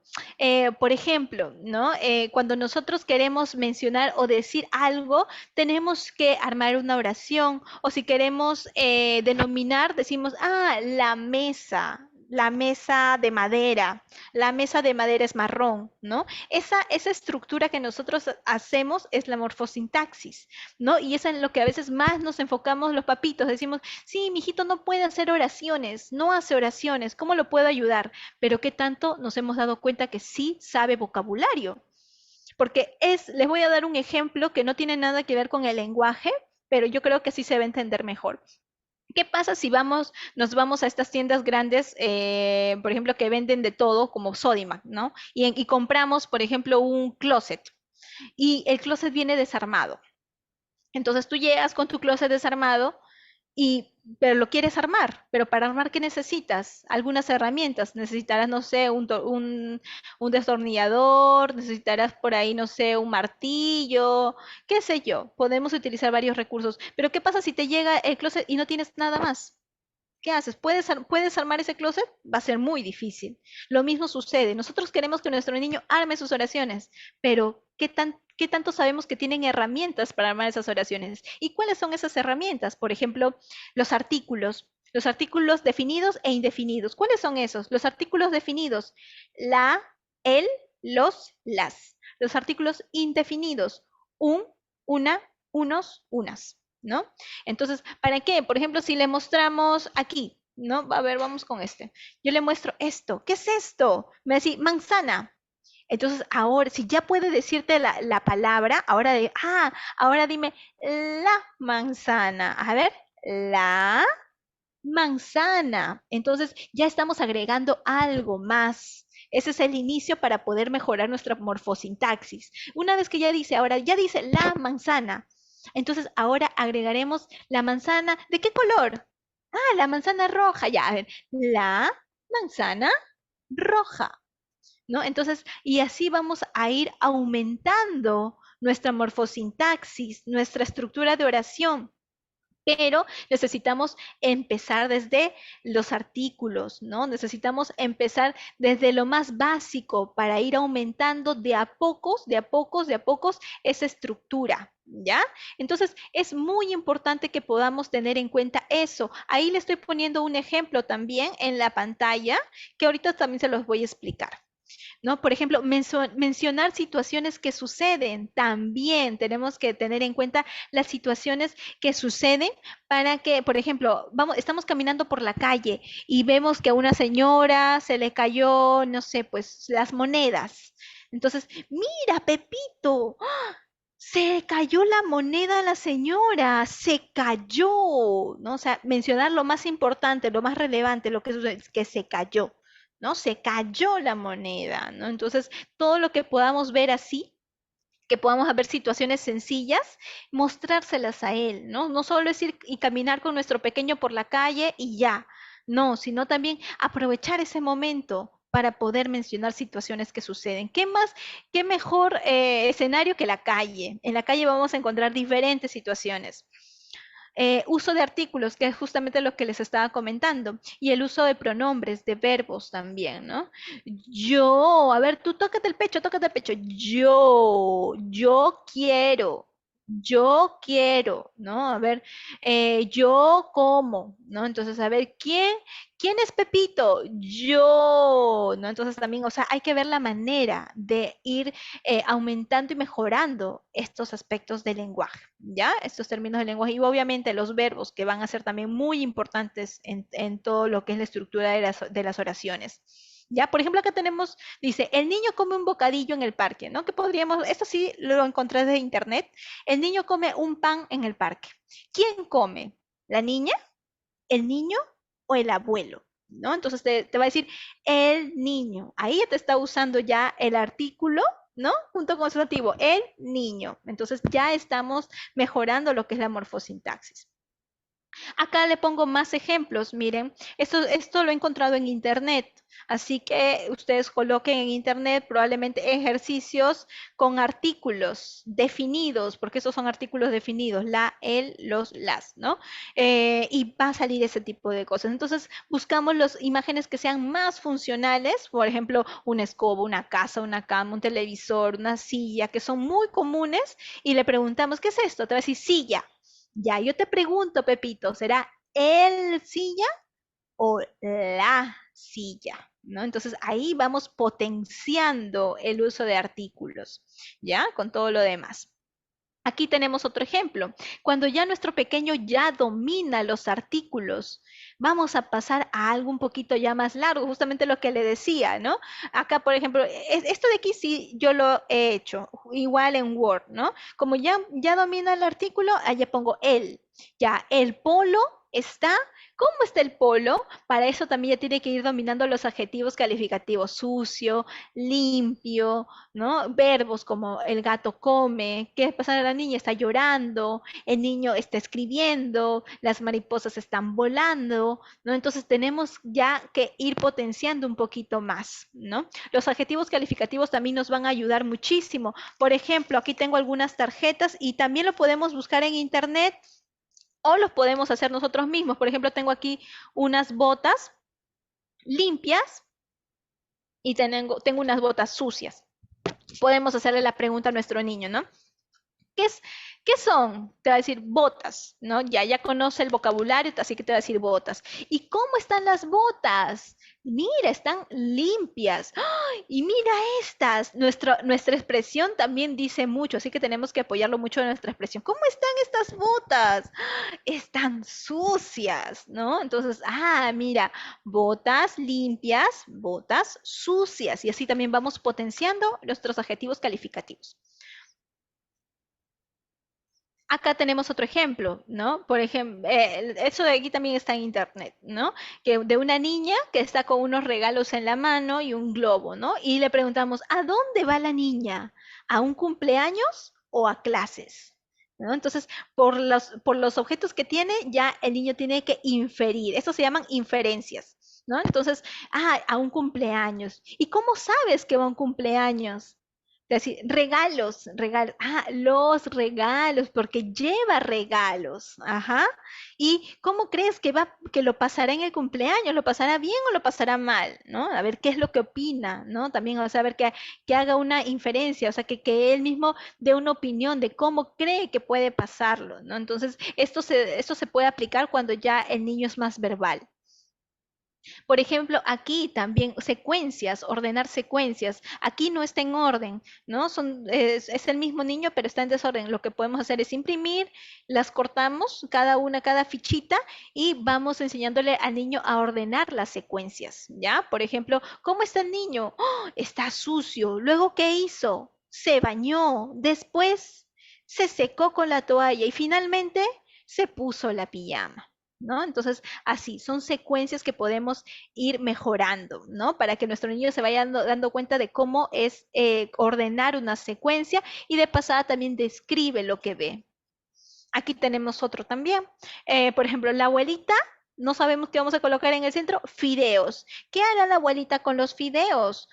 Por ejemplo, ¿no? Cuando nosotros queremos mencionar o decir algo, tenemos que armar una oración o si queremos denominar, decimos, la mesa de madera, la mesa de madera es marrón, ¿no? Esa estructura que nosotros hacemos es la morfosintaxis, ¿no? Y es en lo que a veces más nos enfocamos los papitos, decimos, sí, mi hijito no puede hacer oraciones, no hace oraciones, ¿cómo lo puedo ayudar? Pero qué tanto nos hemos dado cuenta que sí sabe vocabulario, porque les voy a dar un ejemplo que no tiene nada que ver con el lenguaje, pero yo creo que sí se va a entender mejor. ¿Qué pasa si nos vamos a estas tiendas grandes, por ejemplo, que venden de todo, como Sodimac, ¿no? Y compramos, por ejemplo, un closet y el closet viene desarmado. Entonces tú llegas con tu closet desarmado pero lo quieres armar, pero para armar, ¿qué necesitas? Algunas herramientas. Necesitarás, no sé, un destornillador, necesitarás por ahí, no sé, un martillo, qué sé yo. Podemos utilizar varios recursos. Pero ¿qué pasa si te llega el closet y no tienes nada más? ¿Qué haces? ¿Puedes armar ese closet? Va a ser muy difícil. Lo mismo sucede. Nosotros queremos que nuestro niño arme sus oraciones, pero ¿qué tanto sabemos que tienen herramientas para armar esas oraciones? ¿Y cuáles son esas herramientas? Por ejemplo, los artículos definidos e indefinidos. ¿Cuáles son esos? Los artículos definidos, la, el, los, las. Los artículos indefinidos, un, una, unos, unas. ¿No? Entonces, ¿para qué? Por ejemplo, si le mostramos aquí, ¿no? A ver, vamos con este. Yo le muestro esto. ¿Qué es esto? Me dice manzana. Entonces, ahora, si ya puede decirte la palabra, ahora dime la manzana. A ver, la manzana. Entonces, ya estamos agregando algo más. Ese es el inicio para poder mejorar nuestra morfosintaxis. Una vez que ahora ya dice la manzana, entonces ahora agregaremos la manzana. ¿De qué color? Ah, la manzana roja. Ya, a ver, la manzana roja, ¿no? Entonces, y así vamos a ir aumentando nuestra morfosintaxis, nuestra estructura de oración, pero necesitamos empezar desde los artículos, ¿no? Necesitamos empezar desde lo más básico para ir aumentando de a pocos esa estructura, ¿ya? Entonces, es muy importante que podamos tener en cuenta eso. Ahí le estoy poniendo un ejemplo también en la pantalla que ahorita también se los voy a explicar. ¿no? Por ejemplo, mencionar situaciones que suceden. También tenemos que tener en cuenta las situaciones que suceden para que, por ejemplo, estamos caminando por la calle y vemos que a una señora se le cayó, no sé, pues las monedas. Entonces, mira, Pepito, se cayó la moneda a la señora, se cayó, ¿no? O sea, mencionar lo más importante, lo más relevante, lo que sucede es que se cayó, ¿no? Se cayó la moneda, ¿no? Entonces, todo lo que podamos ver así, que podamos ver situaciones sencillas, mostrárselas a él, ¿no? No solo es ir y caminar con nuestro pequeño por la calle y ya, no, sino también aprovechar ese momento para poder mencionar situaciones que suceden. ¿Qué más, qué mejor escenario que la calle? En la calle vamos a encontrar diferentes situaciones. Uso de artículos, que es justamente lo que les estaba comentando, y el uso de pronombres, de verbos también, ¿no? Yo, a ver, tú tócate el pecho, yo quiero, ¿no? A ver, yo como, ¿no? Entonces, a ver, ¿quién es Pepito? Yo, ¿no? Entonces también, o sea, hay que ver la manera de ir aumentando y mejorando estos aspectos del lenguaje. ¿Ya? Estos términos de lenguaje y obviamente los verbos que van a ser también muy importantes en todo lo que es la estructura de las oraciones. ¿Ya? Por ejemplo, acá tenemos, dice, el niño come un bocadillo en el parque, ¿no? Que podríamos, esto sí lo encontré de internet, el niño come un pan en el parque. ¿Quién come? ¿La niña, el niño o el abuelo? ¿No? Entonces te va a decir el niño. Ahí ya te está usando ya el artículo, ¿no? Junto con el sustantivo, el niño. Entonces ya estamos mejorando lo que es la morfosintaxis. Acá le pongo más ejemplos. Miren, esto lo he encontrado en internet. Así que ustedes coloquen en internet probablemente ejercicios con artículos definidos, porque esos son artículos definidos, la, el, los, las, ¿no? Y va a salir ese tipo de cosas. Entonces buscamos las imágenes que sean más funcionales, por ejemplo, una escoba, una casa, una cama, un televisor, una silla, que son muy comunes, y le preguntamos, ¿qué es esto? Te va a decir silla. Ya, yo te pregunto, Pepito, ¿será el silla o la silla? ¿No? Entonces ahí vamos potenciando el uso de artículos, ¿ya? Con todo lo demás. Aquí tenemos otro ejemplo. Cuando ya nuestro pequeño ya domina los artículos, vamos a pasar a algo un poquito ya más largo, justamente lo que le decía, ¿no? Acá, por ejemplo, esto de aquí sí yo lo he hecho, igual en Word, ¿no? Como ya domina el artículo, allá pongo el. Ya, el polo está. ¿Cómo está el polo? Para eso también ya tiene que ir dominando los adjetivos calificativos, sucio, limpio, ¿no? Verbos como el gato come, ¿qué pasa a la niña? Está llorando, el niño está escribiendo, las mariposas están volando, ¿no? Entonces tenemos ya que ir potenciando un poquito más, ¿no? Los adjetivos calificativos también nos van a ayudar muchísimo. Por ejemplo, aquí tengo algunas tarjetas y también lo podemos buscar en internet o los podemos hacer nosotros mismos. Por ejemplo, tengo aquí unas botas limpias y tengo unas botas sucias. Podemos hacerle la pregunta a nuestro niño, ¿no? ¿Qué es, qué son? Te va a decir botas, ¿no? Ya conoce el vocabulario, así que te va a decir botas. ¿Y cómo están las botas? Mira, están limpias. ¡Ay! Y mira estas. Nuestra expresión también dice mucho, así que tenemos que apoyarlo mucho en nuestra expresión. ¿Cómo están estas botas? Están sucias, ¿no? Entonces, mira, botas limpias, botas sucias. Y así también vamos potenciando nuestros adjetivos calificativos. Acá tenemos otro ejemplo, ¿no? Por ejemplo, eso de aquí también está en internet, ¿no? Que de una niña que está con unos regalos en la mano y un globo, ¿no? Y le preguntamos, ¿a dónde va la niña? ¿A un cumpleaños o a clases? ¿No? Entonces, por los objetos que tiene, ya el niño tiene que inferir. Esto se llaman inferencias, ¿no? Entonces, a un cumpleaños. ¿Y cómo sabes que va a un cumpleaños? Decir, regalos, regalos. Los regalos, porque lleva regalos. Ajá. ¿Y cómo crees que lo pasará en el cumpleaños? ¿Lo pasará bien o lo pasará mal? ¿No? A ver qué es lo que opina, ¿no? También, o sea, a ver que haga una inferencia, o sea, que él mismo dé una opinión de cómo cree que puede pasarlo, ¿no? Entonces, esto se puede aplicar cuando ya el niño es más verbal. Por ejemplo, aquí también secuencias, ordenar secuencias. Aquí no está en orden, ¿no? Es el mismo niño, pero está en desorden. Lo que podemos hacer es imprimir, las cortamos, cada una, cada fichita, y vamos enseñándole al niño a ordenar las secuencias, ¿ya? Por ejemplo, ¿cómo está el niño? ¡Oh! Está sucio. Luego, ¿qué hizo? Se bañó. Después se secó con la toalla y finalmente se puso la pijama. ¿No? Entonces, así, son secuencias que podemos ir mejorando, ¿no? Para que nuestro niño se vaya dando cuenta de cómo es ordenar una secuencia y de pasada también describe lo que ve. Aquí tenemos otro también. Por ejemplo, la abuelita, no sabemos qué vamos a colocar en el centro, fideos. ¿Qué hará la abuelita con los fideos?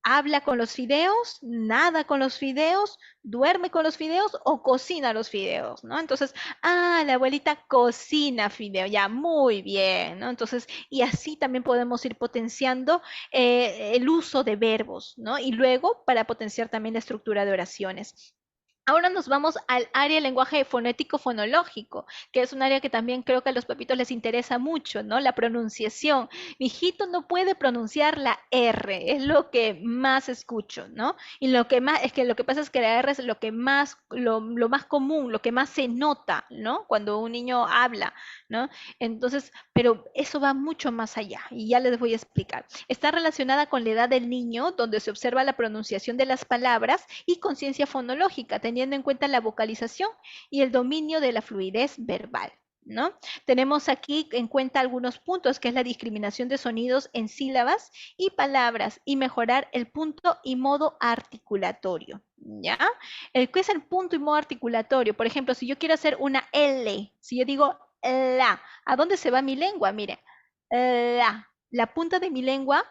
¿Habla con los fideos? ¿Nada con los fideos? ¿Duerme con los fideos o cocina los fideos? ¿No? Entonces, la abuelita cocina fideo, ya, muy bien, ¿no? Entonces, y así también podemos ir potenciando el uso de verbos, ¿no? Y luego para potenciar también la estructura de oraciones. Ahora nos vamos al área de lenguaje fonético-fonológico, que es un área que también creo que a los papitos les interesa mucho, ¿no? La pronunciación. Mi hijito no puede pronunciar la R, es lo que más escucho, ¿no? Y lo que más, es que lo que pasa es que la R es lo que más, lo más común, lo que más se nota, ¿no? Cuando un niño habla, ¿no? Entonces, pero eso va mucho más allá y ya les voy a explicar. Está relacionada con la edad del niño, donde se observa la pronunciación de las palabras y conciencia fonológica, teniendo en cuenta la vocalización y el dominio de la fluidez verbal. ¿No? Tenemos aquí en cuenta algunos puntos, que es la discriminación de sonidos en sílabas y palabras y mejorar el punto y modo articulatorio. ¿Ya? ¿Qué es el punto y modo articulatorio? Por ejemplo, si yo quiero hacer una L, si yo digo la, ¿a dónde se va mi lengua? Mire, la punta de mi lengua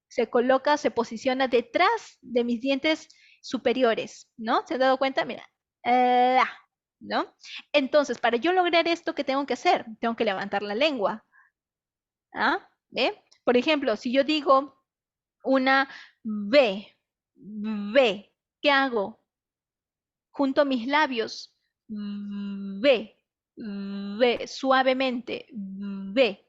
se coloca, se posiciona detrás de mis dientes superiores, ¿no? ¿Se han dado cuenta? Mira, la, ¿no? Entonces, para yo lograr esto, ¿qué tengo que hacer? Tengo que levantar la lengua, ¿ah? ¿Ve? Por ejemplo, si yo digo una B, ¿qué hago? Junto a mis labios, B, B, suavemente, B,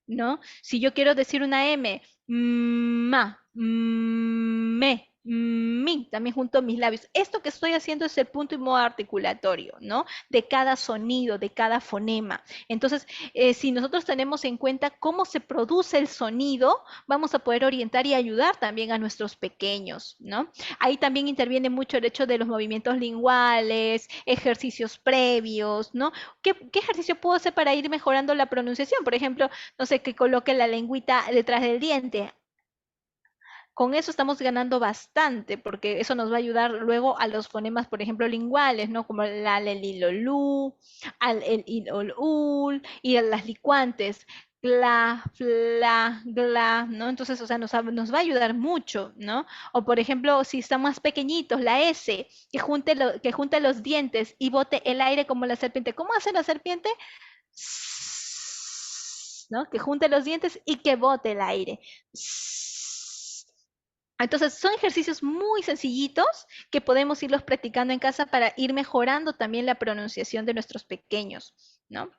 ¿no? Si yo quiero decir una M, ma, me, mi, también junto a mis labios. Esto que estoy haciendo es el punto y modo articulatorio, ¿no? De cada sonido, de cada fonema. Entonces, si nosotros tenemos en cuenta cómo se produce el sonido, vamos a poder orientar y ayudar también a nuestros pequeños, ¿no? Ahí también interviene mucho el hecho de los movimientos linguales, ejercicios previos, ¿no? ¿Qué ejercicio puedo hacer para ir mejorando la pronunciación? Por ejemplo, no sé, que coloque la lengüita detrás del diente. Con eso estamos ganando bastante, porque eso nos va a ayudar luego a los fonemas, por ejemplo, linguales, ¿no? Como la, el, ilolú, al, el, il, ul, y a las licuantes, gla, fla, gla, ¿no? Entonces, o sea, nos va a ayudar mucho, ¿no? O, por ejemplo, si están más pequeñitos, la S, que junte los dientes y bote el aire como la serpiente. ¿Cómo hace la serpiente? ¿No? Que junte los dientes y que bote el aire. Entonces, son ejercicios muy sencillitos que podemos irlos practicando en casa para ir mejorando también la pronunciación de nuestros pequeños, ¿no?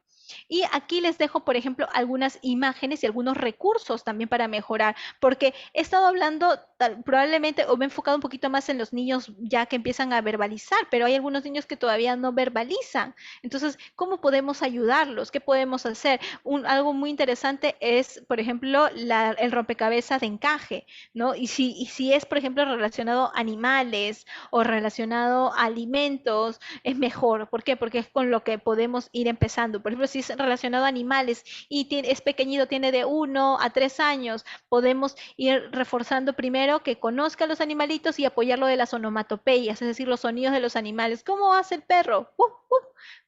Y aquí les dejo, por ejemplo, algunas imágenes y algunos recursos también para mejorar, porque he estado hablando probablemente o me he enfocado un poquito más en los niños ya que empiezan a verbalizar, pero hay algunos niños que todavía no verbalizan. Entonces, ¿cómo podemos ayudarlos? ¿Qué podemos hacer? Algo muy interesante es, por ejemplo, el rompecabezas de encaje, ¿no? Y si es, por ejemplo, relacionado a animales o relacionado a alimentos, es mejor. ¿Por qué? Porque es con lo que podemos ir empezando. Por ejemplo, si es relacionado a animales y es pequeñito, tiene de 1 a 3 años, podemos ir reforzando primero que conozca a los animalitos y apoyarlo de las onomatopeyas, es decir, los sonidos de los animales. ¿Cómo hace el perro?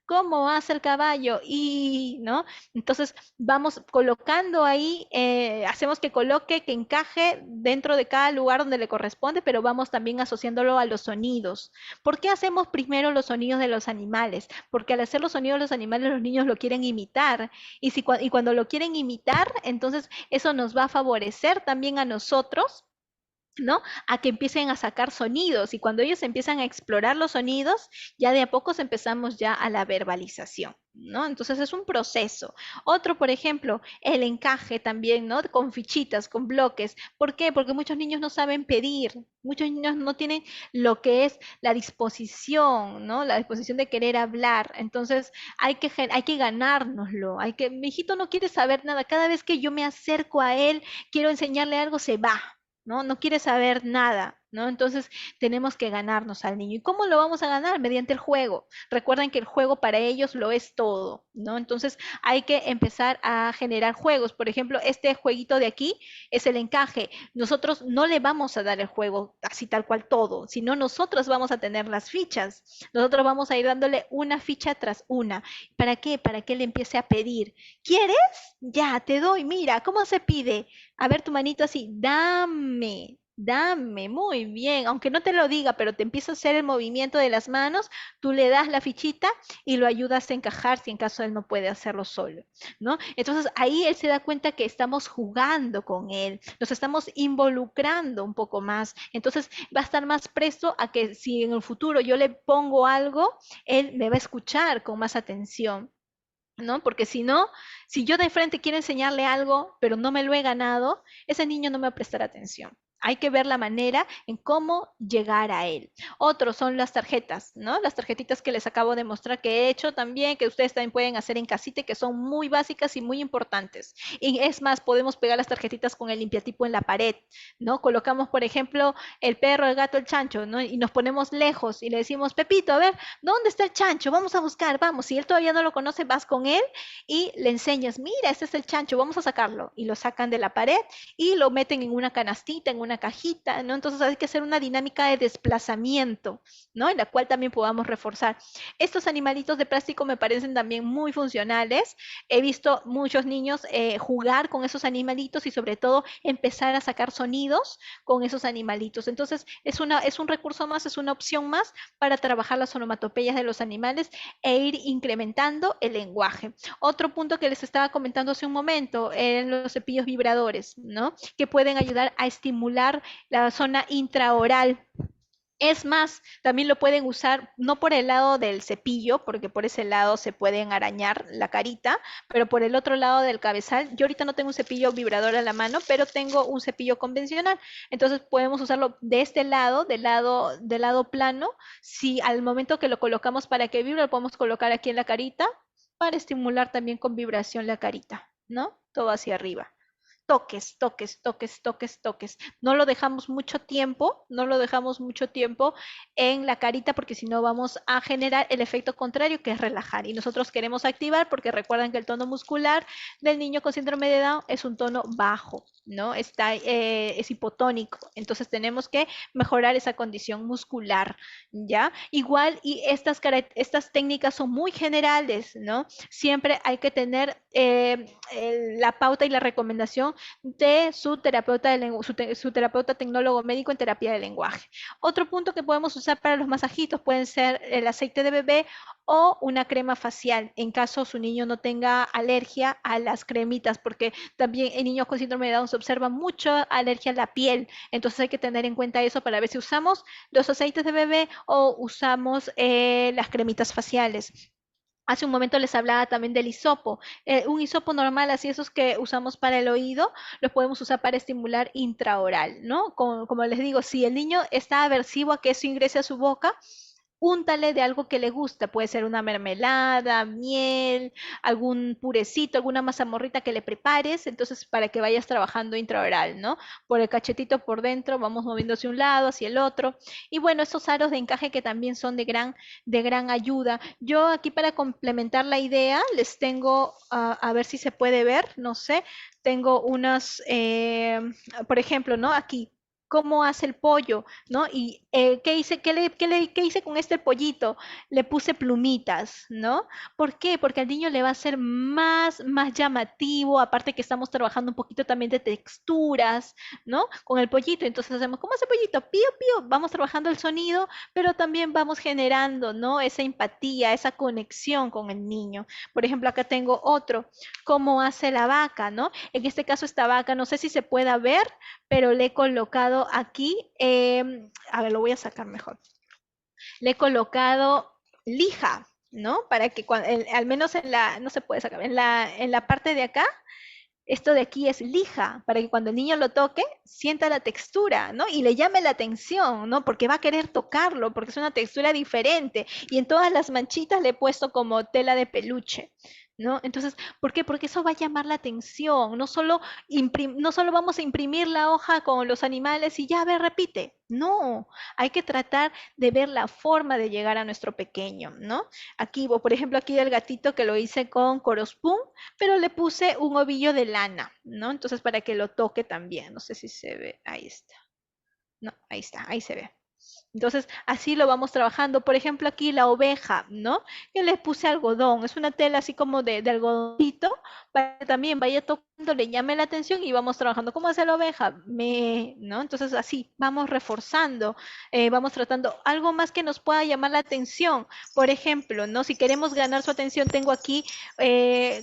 ¿Cómo hace el caballo? Y, ¿no? Entonces vamos colocando ahí, hacemos que coloque, que encaje dentro de cada lugar donde le corresponde, pero vamos también asociándolo a los sonidos. ¿Por qué hacemos primero los sonidos de los animales? Porque al hacer los sonidos de los animales los niños lo quieren imitar y cuando lo quieren imitar, entonces eso nos va a favorecer también a nosotros ¿no? A que empiecen a sacar sonidos y cuando ellos empiezan a explorar los sonidos, ya de a pocos empezamos ya a la verbalización, ¿no? Entonces es un proceso. Otro, por ejemplo, el encaje también, ¿no? Con fichitas, con bloques. ¿Por qué? Porque muchos niños no saben pedir, muchos niños no tienen lo que es la disposición, ¿no? La disposición de querer hablar. Entonces hay que ganárnoslo, mi hijito no quiere saber nada. Cada vez que yo me acerco a él, quiero enseñarle algo, se va. ¿No? No quiere saber nada, ¿no? Entonces tenemos que ganarnos al niño. ¿Y cómo lo vamos a ganar? Mediante el juego. Recuerden que el juego para ellos lo es todo, ¿no? Entonces hay que empezar a generar juegos. Por ejemplo, este jueguito de aquí es el encaje. Nosotros no le vamos a dar el juego así tal cual todo, sino nosotros vamos a tener las fichas. Nosotros vamos a ir dándole una ficha tras una. ¿Para qué? Para que él empiece a pedir. ¿Quieres? Ya, te doy. Mira, ¿cómo se pide? A ver tu manito así, dame, dame, muy bien. Aunque no te lo diga, pero te empieza a hacer el movimiento de las manos, tú le das la fichita y lo ayudas a encajar si en caso él no puede hacerlo solo, ¿no? Entonces ahí él se da cuenta que estamos jugando con él, nos estamos involucrando un poco más. Entonces va a estar más presto a que si en el futuro yo le pongo algo, él me va a escuchar con más atención. ¿No? Porque si no, si yo de frente quiero enseñarle algo, pero no me lo he ganado, ese niño no me va a prestar atención. Hay que ver la manera en cómo llegar a él. Otros son las tarjetas, ¿no? Las tarjetitas que les acabo de mostrar que he hecho también, que ustedes también pueden hacer en casita, que son muy básicas y muy importantes. Y es más, podemos pegar las tarjetitas con el limpiatipo en la pared, ¿no? Colocamos, por ejemplo, el perro, el gato, el chancho, ¿no? Y nos ponemos lejos y le decimos, Pepito, a ver, ¿dónde está el chancho? Vamos a buscar, vamos. Si él todavía no lo conoce, vas con él y le enseñas, mira, este es el chancho, vamos a sacarlo. Y lo sacan de la pared y lo meten en una canastita, en una cajita, ¿no? Entonces hay que hacer una dinámica de desplazamiento, ¿no? En la cual también podamos reforzar. Estos animalitos de plástico me parecen también muy funcionales. He visto muchos niños jugar con esos animalitos y sobre todo empezar a sacar sonidos con esos animalitos. Entonces es un recurso más, es una opción más para trabajar las onomatopeyas de los animales e ir incrementando el lenguaje. Otro punto que les estaba comentando hace un momento, los cepillos vibradores, ¿no? Que pueden ayudar a estimular la zona intraoral. Es más, también lo pueden usar no por el lado del cepillo, porque por ese lado se pueden arañar la carita, pero por el otro lado del cabezal. Yo ahorita no tengo un cepillo vibrador a la mano, pero tengo un cepillo convencional. Entonces podemos usarlo de este lado, del lado plano. Si al momento que lo colocamos para que vibre, lo podemos colocar aquí en la carita para estimular también con vibración la carita, ¿no? Todo hacia arriba. Toques, toques, toques, toques, toques. No lo dejamos mucho tiempo, no lo dejamos mucho tiempo en la carita porque si no vamos a generar el efecto contrario que es relajar. Y nosotros queremos activar porque recuerdan que el tono muscular del niño con síndrome de Down es un tono bajo, ¿no? Es hipotónico. Entonces tenemos que mejorar esa condición muscular, ¿ya? Igual, y estas técnicas son muy generales, ¿no? Siempre hay que tener la pauta y la recomendación de su terapeuta, su terapeuta tecnólogo médico en terapia de lenguaje. Otro punto que podemos usar para los masajitos pueden ser el aceite de bebé o una crema facial, en caso su niño no tenga alergia a las cremitas, porque también en niños con síndrome de Down se observa mucha alergia a la piel, entonces hay que tener en cuenta eso para ver si usamos los aceites de bebé o usamos las cremitas faciales. Hace un momento les hablaba también del hisopo. Un hisopo normal, así esos que usamos para el oído, los podemos usar para estimular intraoral, ¿no? Como les digo, si el niño está aversivo a que eso ingrese a su boca, úntale de algo que le gusta, puede ser una mermelada, miel, algún purecito, alguna mazamorrita que le prepares, entonces para que vayas trabajando intraoral, ¿no? Por el cachetito por dentro, vamos moviendo hacia un lado, hacia el otro. Y bueno, estos aros de encaje que también son de gran ayuda. Yo aquí para complementar la idea les tengo, a ver si se puede ver, no sé, tengo unas, por ejemplo, ¿no? Aquí cómo hace el pollo, ¿no? Y qué hice, qué hice con este pollito, le puse plumitas, ¿no? ¿Por qué? Porque al niño le va a ser más llamativo, aparte que estamos trabajando un poquito también de texturas, ¿no? Con el pollito, entonces hacemos, ¿cómo hace pollito? Pío, pío, vamos trabajando el sonido, pero también vamos generando, ¿no? Esa empatía, esa conexión con el niño. Por ejemplo, acá tengo otro, ¿cómo hace la vaca, ¿no? En este caso esta vaca, no sé si se pueda ver, pero le he colocado colocado aquí, a ver, lo voy a sacar mejor. Le he colocado lija, ¿no? Para que al menos no se puede sacar, en la parte de acá, esto de aquí es lija, para que cuando el niño lo toque, sienta la textura, ¿no? Y le llame la atención, ¿no? Porque va a querer tocarlo, porque es una textura diferente. Y en todas las manchitas le he puesto como tela de peluche, ¿no? Entonces, ¿por qué? Porque eso va a llamar la atención. No solo vamos a imprimir la hoja con los animales y ya, a ver, repite. No, hay que tratar de ver la forma de llegar a nuestro pequeño, ¿no? Aquí, por ejemplo, aquí el gatito que lo hice con Corospun, pero le puse un ovillo de lana, ¿no? Entonces para que lo toque también, no sé si se ve, ahí está, no, ahí está, ahí se ve. Entonces, así lo vamos trabajando. Por ejemplo, aquí la oveja, ¿no? Yo le puse algodón, es una tela así como de algodoncito, para que también vaya tocando, le llame la atención y vamos trabajando. ¿Cómo hace la oveja? ¿No? Entonces, así, vamos reforzando, vamos tratando algo más que nos pueda llamar la atención. Por ejemplo, ¿no? Si queremos ganar su atención, tengo aquí,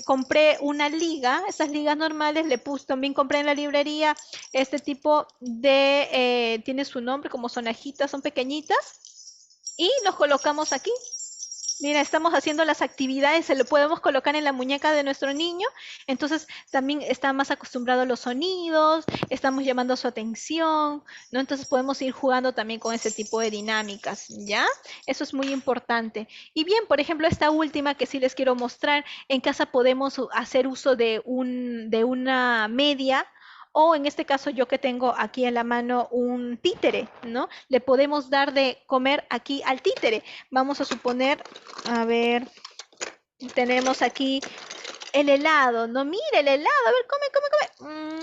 compré una liga, esas ligas normales, le puse, también compré en la librería este tipo tiene su nombre como sonajitas, son pequeñitas, y los colocamos aquí. Mira, estamos haciendo las actividades, se lo podemos colocar en la muñeca de nuestro niño, entonces también está más acostumbrado a los sonidos, estamos llamando su atención, ¿no? Entonces podemos ir jugando también con ese tipo de dinámicas, ¿ya? Eso es muy importante. Y bien, por ejemplo, esta última que sí les quiero mostrar, en casa podemos hacer uso de una media, o en este caso yo que tengo aquí en la mano un títere, ¿no? Le podemos dar de comer aquí al títere. Vamos a suponer, a ver, tenemos aquí el helado, ¿no? Mira el helado, a ver, come, come, come.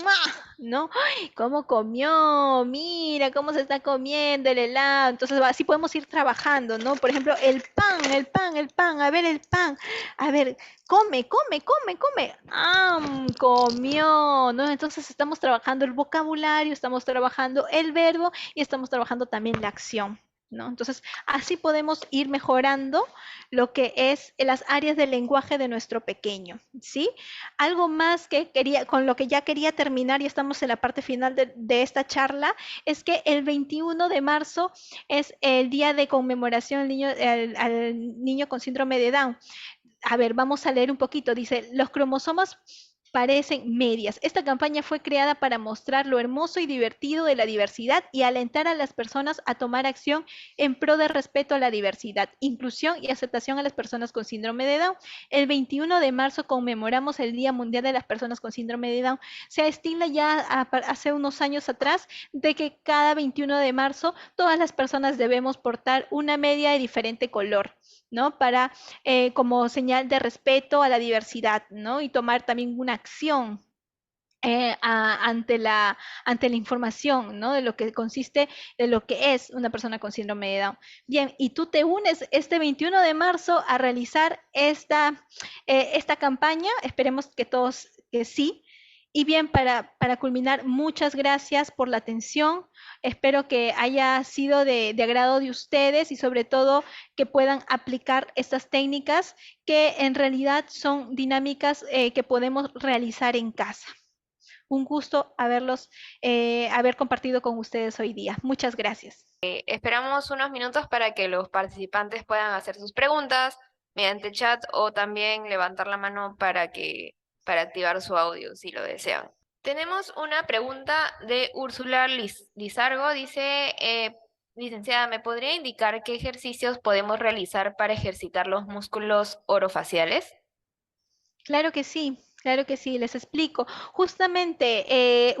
¡Mua! ¿No? ¡Ay! ¿Cómo comió? Mira cómo se está comiendo el helado. Entonces, así podemos ir trabajando, ¿no? Por ejemplo, el pan, el pan, el pan, a ver el pan. A ver, come, come, come, come. ¡Ah! Comió, ¿no? Entonces estamos trabajando el vocabulario, estamos trabajando el verbo y estamos trabajando también la acción, ¿no? Entonces, así podemos ir mejorando lo que es las áreas del lenguaje de nuestro pequeño, ¿sí? Algo más que quería, con lo que ya quería terminar y estamos en la parte final de esta charla, es que el 21 de marzo es el día de conmemoración al niño con síndrome de Down. A ver, vamos a leer un poquito. Dice, los cromosomas parecen medias. Esta campaña fue creada para mostrar lo hermoso y divertido de la diversidad y alentar a las personas a tomar acción en pro de respeto a la diversidad, inclusión y aceptación a las personas con síndrome de Down. El 21 de marzo conmemoramos el Día Mundial de las Personas con Síndrome de Down. Se estila ya hace unos años atrás de que cada 21 de marzo todas las personas debemos portar una media de diferente color, ¿no? Para como señal de respeto a la diversidad, ¿no? Y tomar también una acción ante la información, ¿no? De lo que consiste, de lo que es una persona con síndrome de Down. Bien, y tú te unes este 21 de marzo a realizar esta campaña, esperemos que todos que sí. Y bien, para culminar, muchas gracias por la atención. Espero que haya sido de agrado de ustedes y sobre todo que puedan aplicar estas técnicas que en realidad son dinámicas que podemos realizar en casa. Un gusto haber compartido con ustedes hoy día. Muchas gracias. Esperamos unos minutos para que los participantes puedan hacer sus preguntas mediante chat o también levantar la mano para activar su audio si lo desean. Tenemos una pregunta de Úrsula Lizargo. Dice, licenciada, ¿me podría indicar qué ejercicios podemos realizar para ejercitar los músculos orofaciales? Claro que sí, les explico. Justamente, de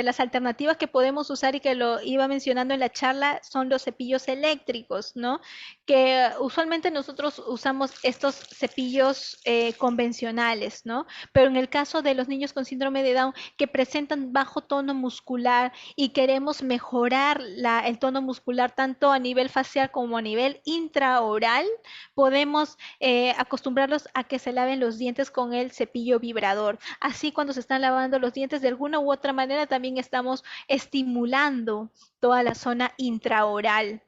las alternativas que podemos usar y que lo iba mencionando en la charla son los cepillos eléctricos, ¿no? Que usualmente nosotros usamos estos cepillos convencionales, ¿no? Pero en el caso de los niños con síndrome de Down que presentan bajo tono muscular y queremos mejorar el tono muscular tanto a nivel facial como a nivel intraoral, podemos acostumbrarlos a que se laven los dientes con el cepillo vibrador. Así cuando se están lavando los dientes de alguna u otra manera también estamos estimulando toda la zona intraoral.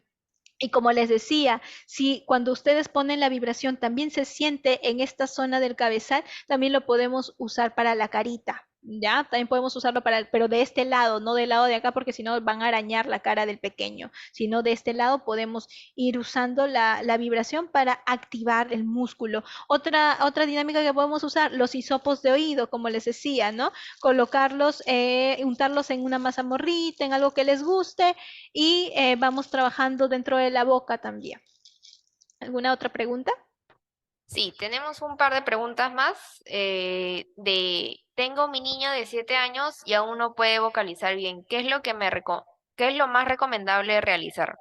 Y como les decía, si cuando ustedes ponen la vibración también se siente en esta zona del cabezal, también lo podemos usar para la carita. ¿ya? También podemos usarlo para, pero de este lado, no del lado de acá, porque si no van a arañar la cara del pequeño, sino de este lado podemos ir usando la vibración para activar el músculo. Otra dinámica que podemos usar, los hisopos de oído, como les decía, ¿no? Colocarlos, untarlos en una mazamorrita, en algo que les guste, y vamos trabajando dentro de la boca también. ¿Alguna otra pregunta? Sí, tenemos un par de preguntas más. Tengo mi niño de 7 años y aún no puede vocalizar bien. ¿Qué es lo que qué es lo más recomendable realizar?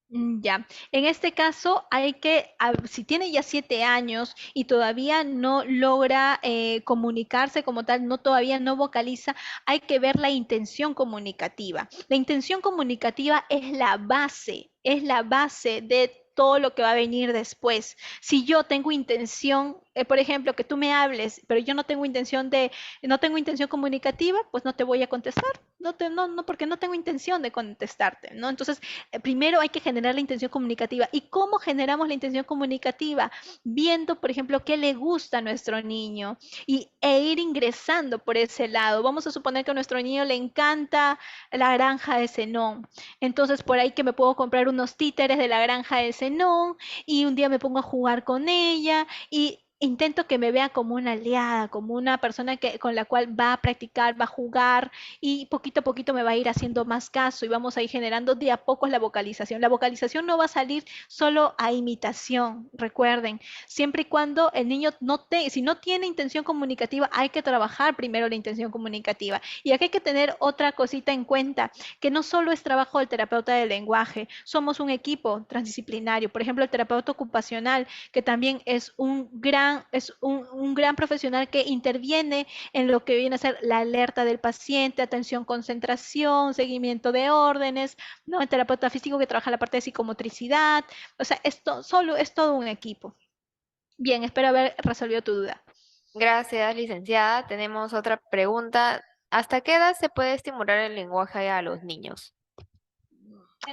Ya, en este caso hay que, si tiene ya 7 años y todavía no logra comunicarse como tal, no todavía no vocaliza, hay que ver la intención comunicativa. La intención comunicativa es la base de todo lo que va a venir después. Si yo tengo intención, por ejemplo, que tú me hables, pero yo no tengo no tengo intención comunicativa, pues no te voy a contestar. No, porque no tengo intención de contestarte, ¿no? Entonces, primero hay que generar la intención comunicativa. ¿Y cómo generamos la intención comunicativa? Viendo, por ejemplo, qué le gusta a nuestro niño e ir ingresando por ese lado. Vamos a suponer que a nuestro niño le encanta la granja de Zenón. Entonces, por ahí que me puedo comprar unos títeres de la granja de Zenón y un día me pongo a jugar con ella y intento que me vea como una aliada, como una persona con la cual va a practicar, va a jugar y poquito a poquito me va a ir haciendo más caso y vamos a ir generando de a poco la vocalización. La vocalización no va a salir solo a imitación, recuerden, siempre y cuando el niño si no tiene intención comunicativa, hay que trabajar primero la intención comunicativa. Y aquí hay que tener otra cosita en cuenta, que no solo es trabajo del terapeuta del lenguaje, somos un equipo transdisciplinario. Por ejemplo, el terapeuta ocupacional, que también es un gran profesional que interviene en lo que viene a ser la alerta del paciente, atención, concentración, seguimiento de órdenes, ¿no? El terapeuta físico que trabaja la parte de psicomotricidad, o sea, esto solo es todo un equipo. Bien, espero haber resolvido tu duda. Gracias, licenciada. Tenemos otra pregunta. ¿Hasta qué edad se puede estimular el lenguaje a los niños?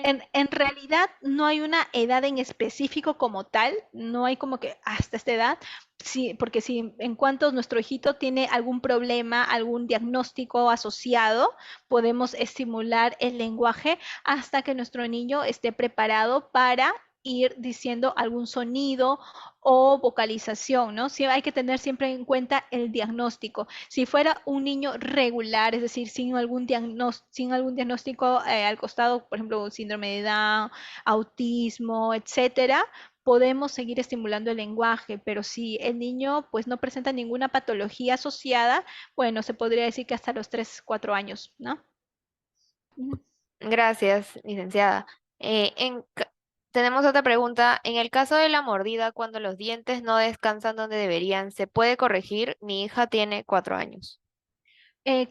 En realidad no hay una edad en específico como tal, no hay como que hasta esta edad, sí, porque si en cuanto nuestro hijito tiene algún problema, algún diagnóstico asociado, podemos estimular el lenguaje hasta que nuestro niño esté preparado para ir diciendo algún sonido o vocalización, ¿no? Sí, hay que tener siempre en cuenta el diagnóstico. Si fuera un niño regular, es decir, sin algún diagnóstico al costado, por ejemplo, un síndrome de Down, autismo, etcétera, podemos seguir estimulando el lenguaje, pero si el niño pues no presenta ninguna patología asociada, bueno, se podría decir que hasta los 3, 4 años, ¿no? Gracias, licenciada. Eh, en ca- Tenemos otra pregunta. En el caso de la mordida, cuando los dientes no descansan donde deberían, ¿se puede corregir? Mi hija tiene 4 años.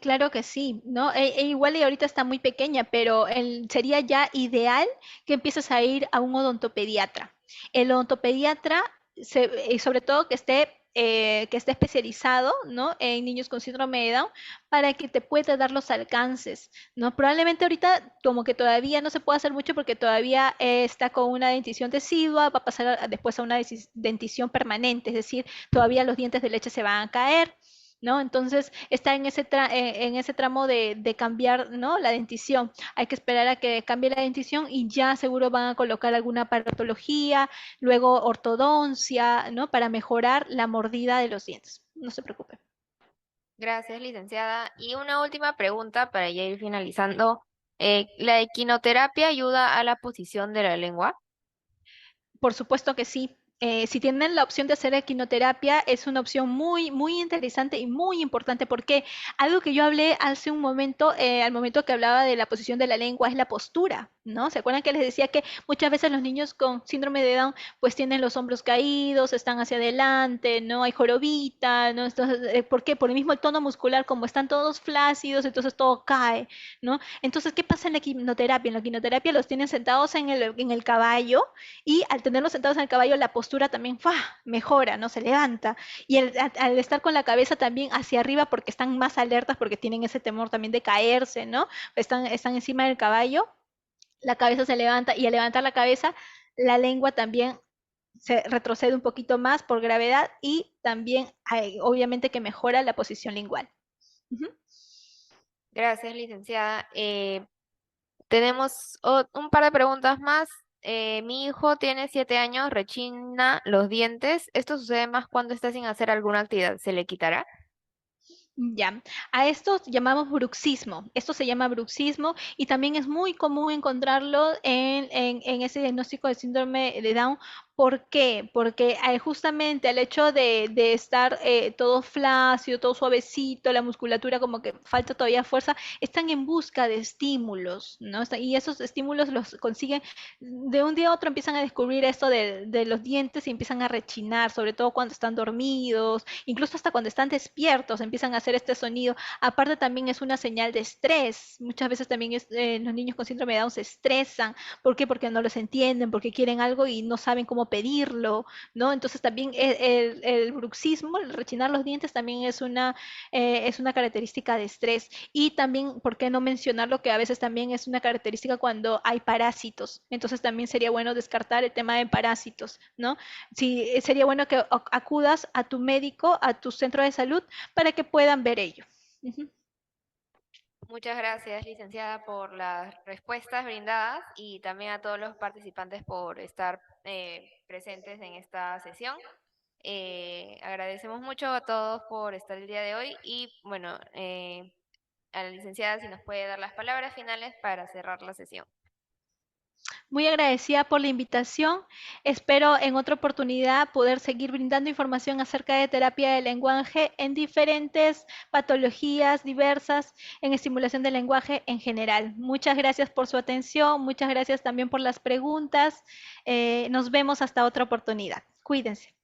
Claro que sí, ¿no? Igual y ahorita está muy pequeña, pero sería ya ideal que empieces a ir a un odontopediatra. El odontopediatra, sobre todo que esté especializado, ¿no? En niños con síndrome de Down, para que te pueda dar los alcances, ¿no? Probablemente ahorita como que todavía no se puede hacer mucho porque todavía está con una dentición decidua, va a pasar después a una dentición permanente, es decir, todavía los dientes de leche se van a caer. ¿No? Entonces está en ese tramo de cambiar, ¿no? La dentición. Hay que esperar a que cambie la dentición y ya seguro van a colocar alguna aparatología, luego ortodoncia, ¿no? Para mejorar la mordida de los dientes. No se preocupe. Gracias, licenciada. Y una última pregunta para ya ir finalizando. ¿La equinoterapia ayuda a la posición de la lengua? Por supuesto que sí. Si tienen la opción de hacer equinoterapia, es una opción muy interesante y muy importante porque algo que yo hablé hace un momento, al momento que hablaba de la posición de la lengua, es la postura, ¿no? ¿Se acuerdan que les decía que muchas veces los niños con síndrome de Down pues tienen los hombros caídos, están hacia adelante, ¿no? Hay jorobita, ¿no? Entonces, ¿por qué? Por el mismo tono muscular, como están todos flácidos, entonces todo cae, ¿no? Entonces, ¿qué pasa en la equinoterapia? En la equinoterapia los tienen sentados en el caballo y al tenerlos sentados en el caballo, la postura también ¡fua! Mejora, ¿no? Se levanta. Y al estar con la cabeza también hacia arriba, porque están más alertas, porque tienen ese temor también de caerse, ¿no? Están encima del caballo, la cabeza se levanta y al levantar la cabeza, la lengua también se retrocede un poquito más por gravedad y también obviamente que mejora la posición lingual. Ujú. Gracias, licenciada. Tenemos un par de preguntas más. Mi hijo tiene 7 años, rechina los dientes. ¿Esto sucede más cuando está sin hacer alguna actividad? ¿Se le quitará? Ya, a esto llamamos bruxismo. Esto se llama bruxismo y también es muy común encontrarlo en ese diagnóstico de síndrome de Down. ¿Por qué? Porque justamente al hecho de estar todo flácido, todo suavecito, la musculatura como que falta todavía fuerza, están en busca de estímulos, ¿no? Y esos estímulos los consiguen de un día a otro, empiezan a descubrir esto de los dientes y empiezan a rechinar, sobre todo cuando están dormidos, incluso hasta cuando están despiertos empiezan a hacer este sonido. Aparte también es una señal de estrés. Muchas veces también los niños con síndrome de Down se estresan. ¿Por qué? Porque no los entienden, porque quieren algo y no saben cómo pedirlo, ¿no? Entonces también el bruxismo, el rechinar los dientes también es una característica de estrés. Y también, ¿por qué no mencionarlo? Que a veces también es una característica cuando hay parásitos. Entonces también sería bueno descartar el tema de parásitos, ¿no? Sí, sería bueno que acudas a tu médico, a tu centro de salud, para que puedan ver ello. Ujú. Muchas gracias, licenciada, por las respuestas brindadas y también a todos los participantes por estar presentes en esta sesión. Agradecemos mucho a todos por estar el día de hoy y bueno, a la licenciada si nos puede dar las palabras finales para cerrar la sesión. Muy agradecida por la invitación. Espero en otra oportunidad poder seguir brindando información acerca de terapia de lenguaje en diferentes patologías diversas, en estimulación del lenguaje en general. Muchas gracias por su atención, muchas gracias también por las preguntas. Nos vemos hasta otra oportunidad. Cuídense.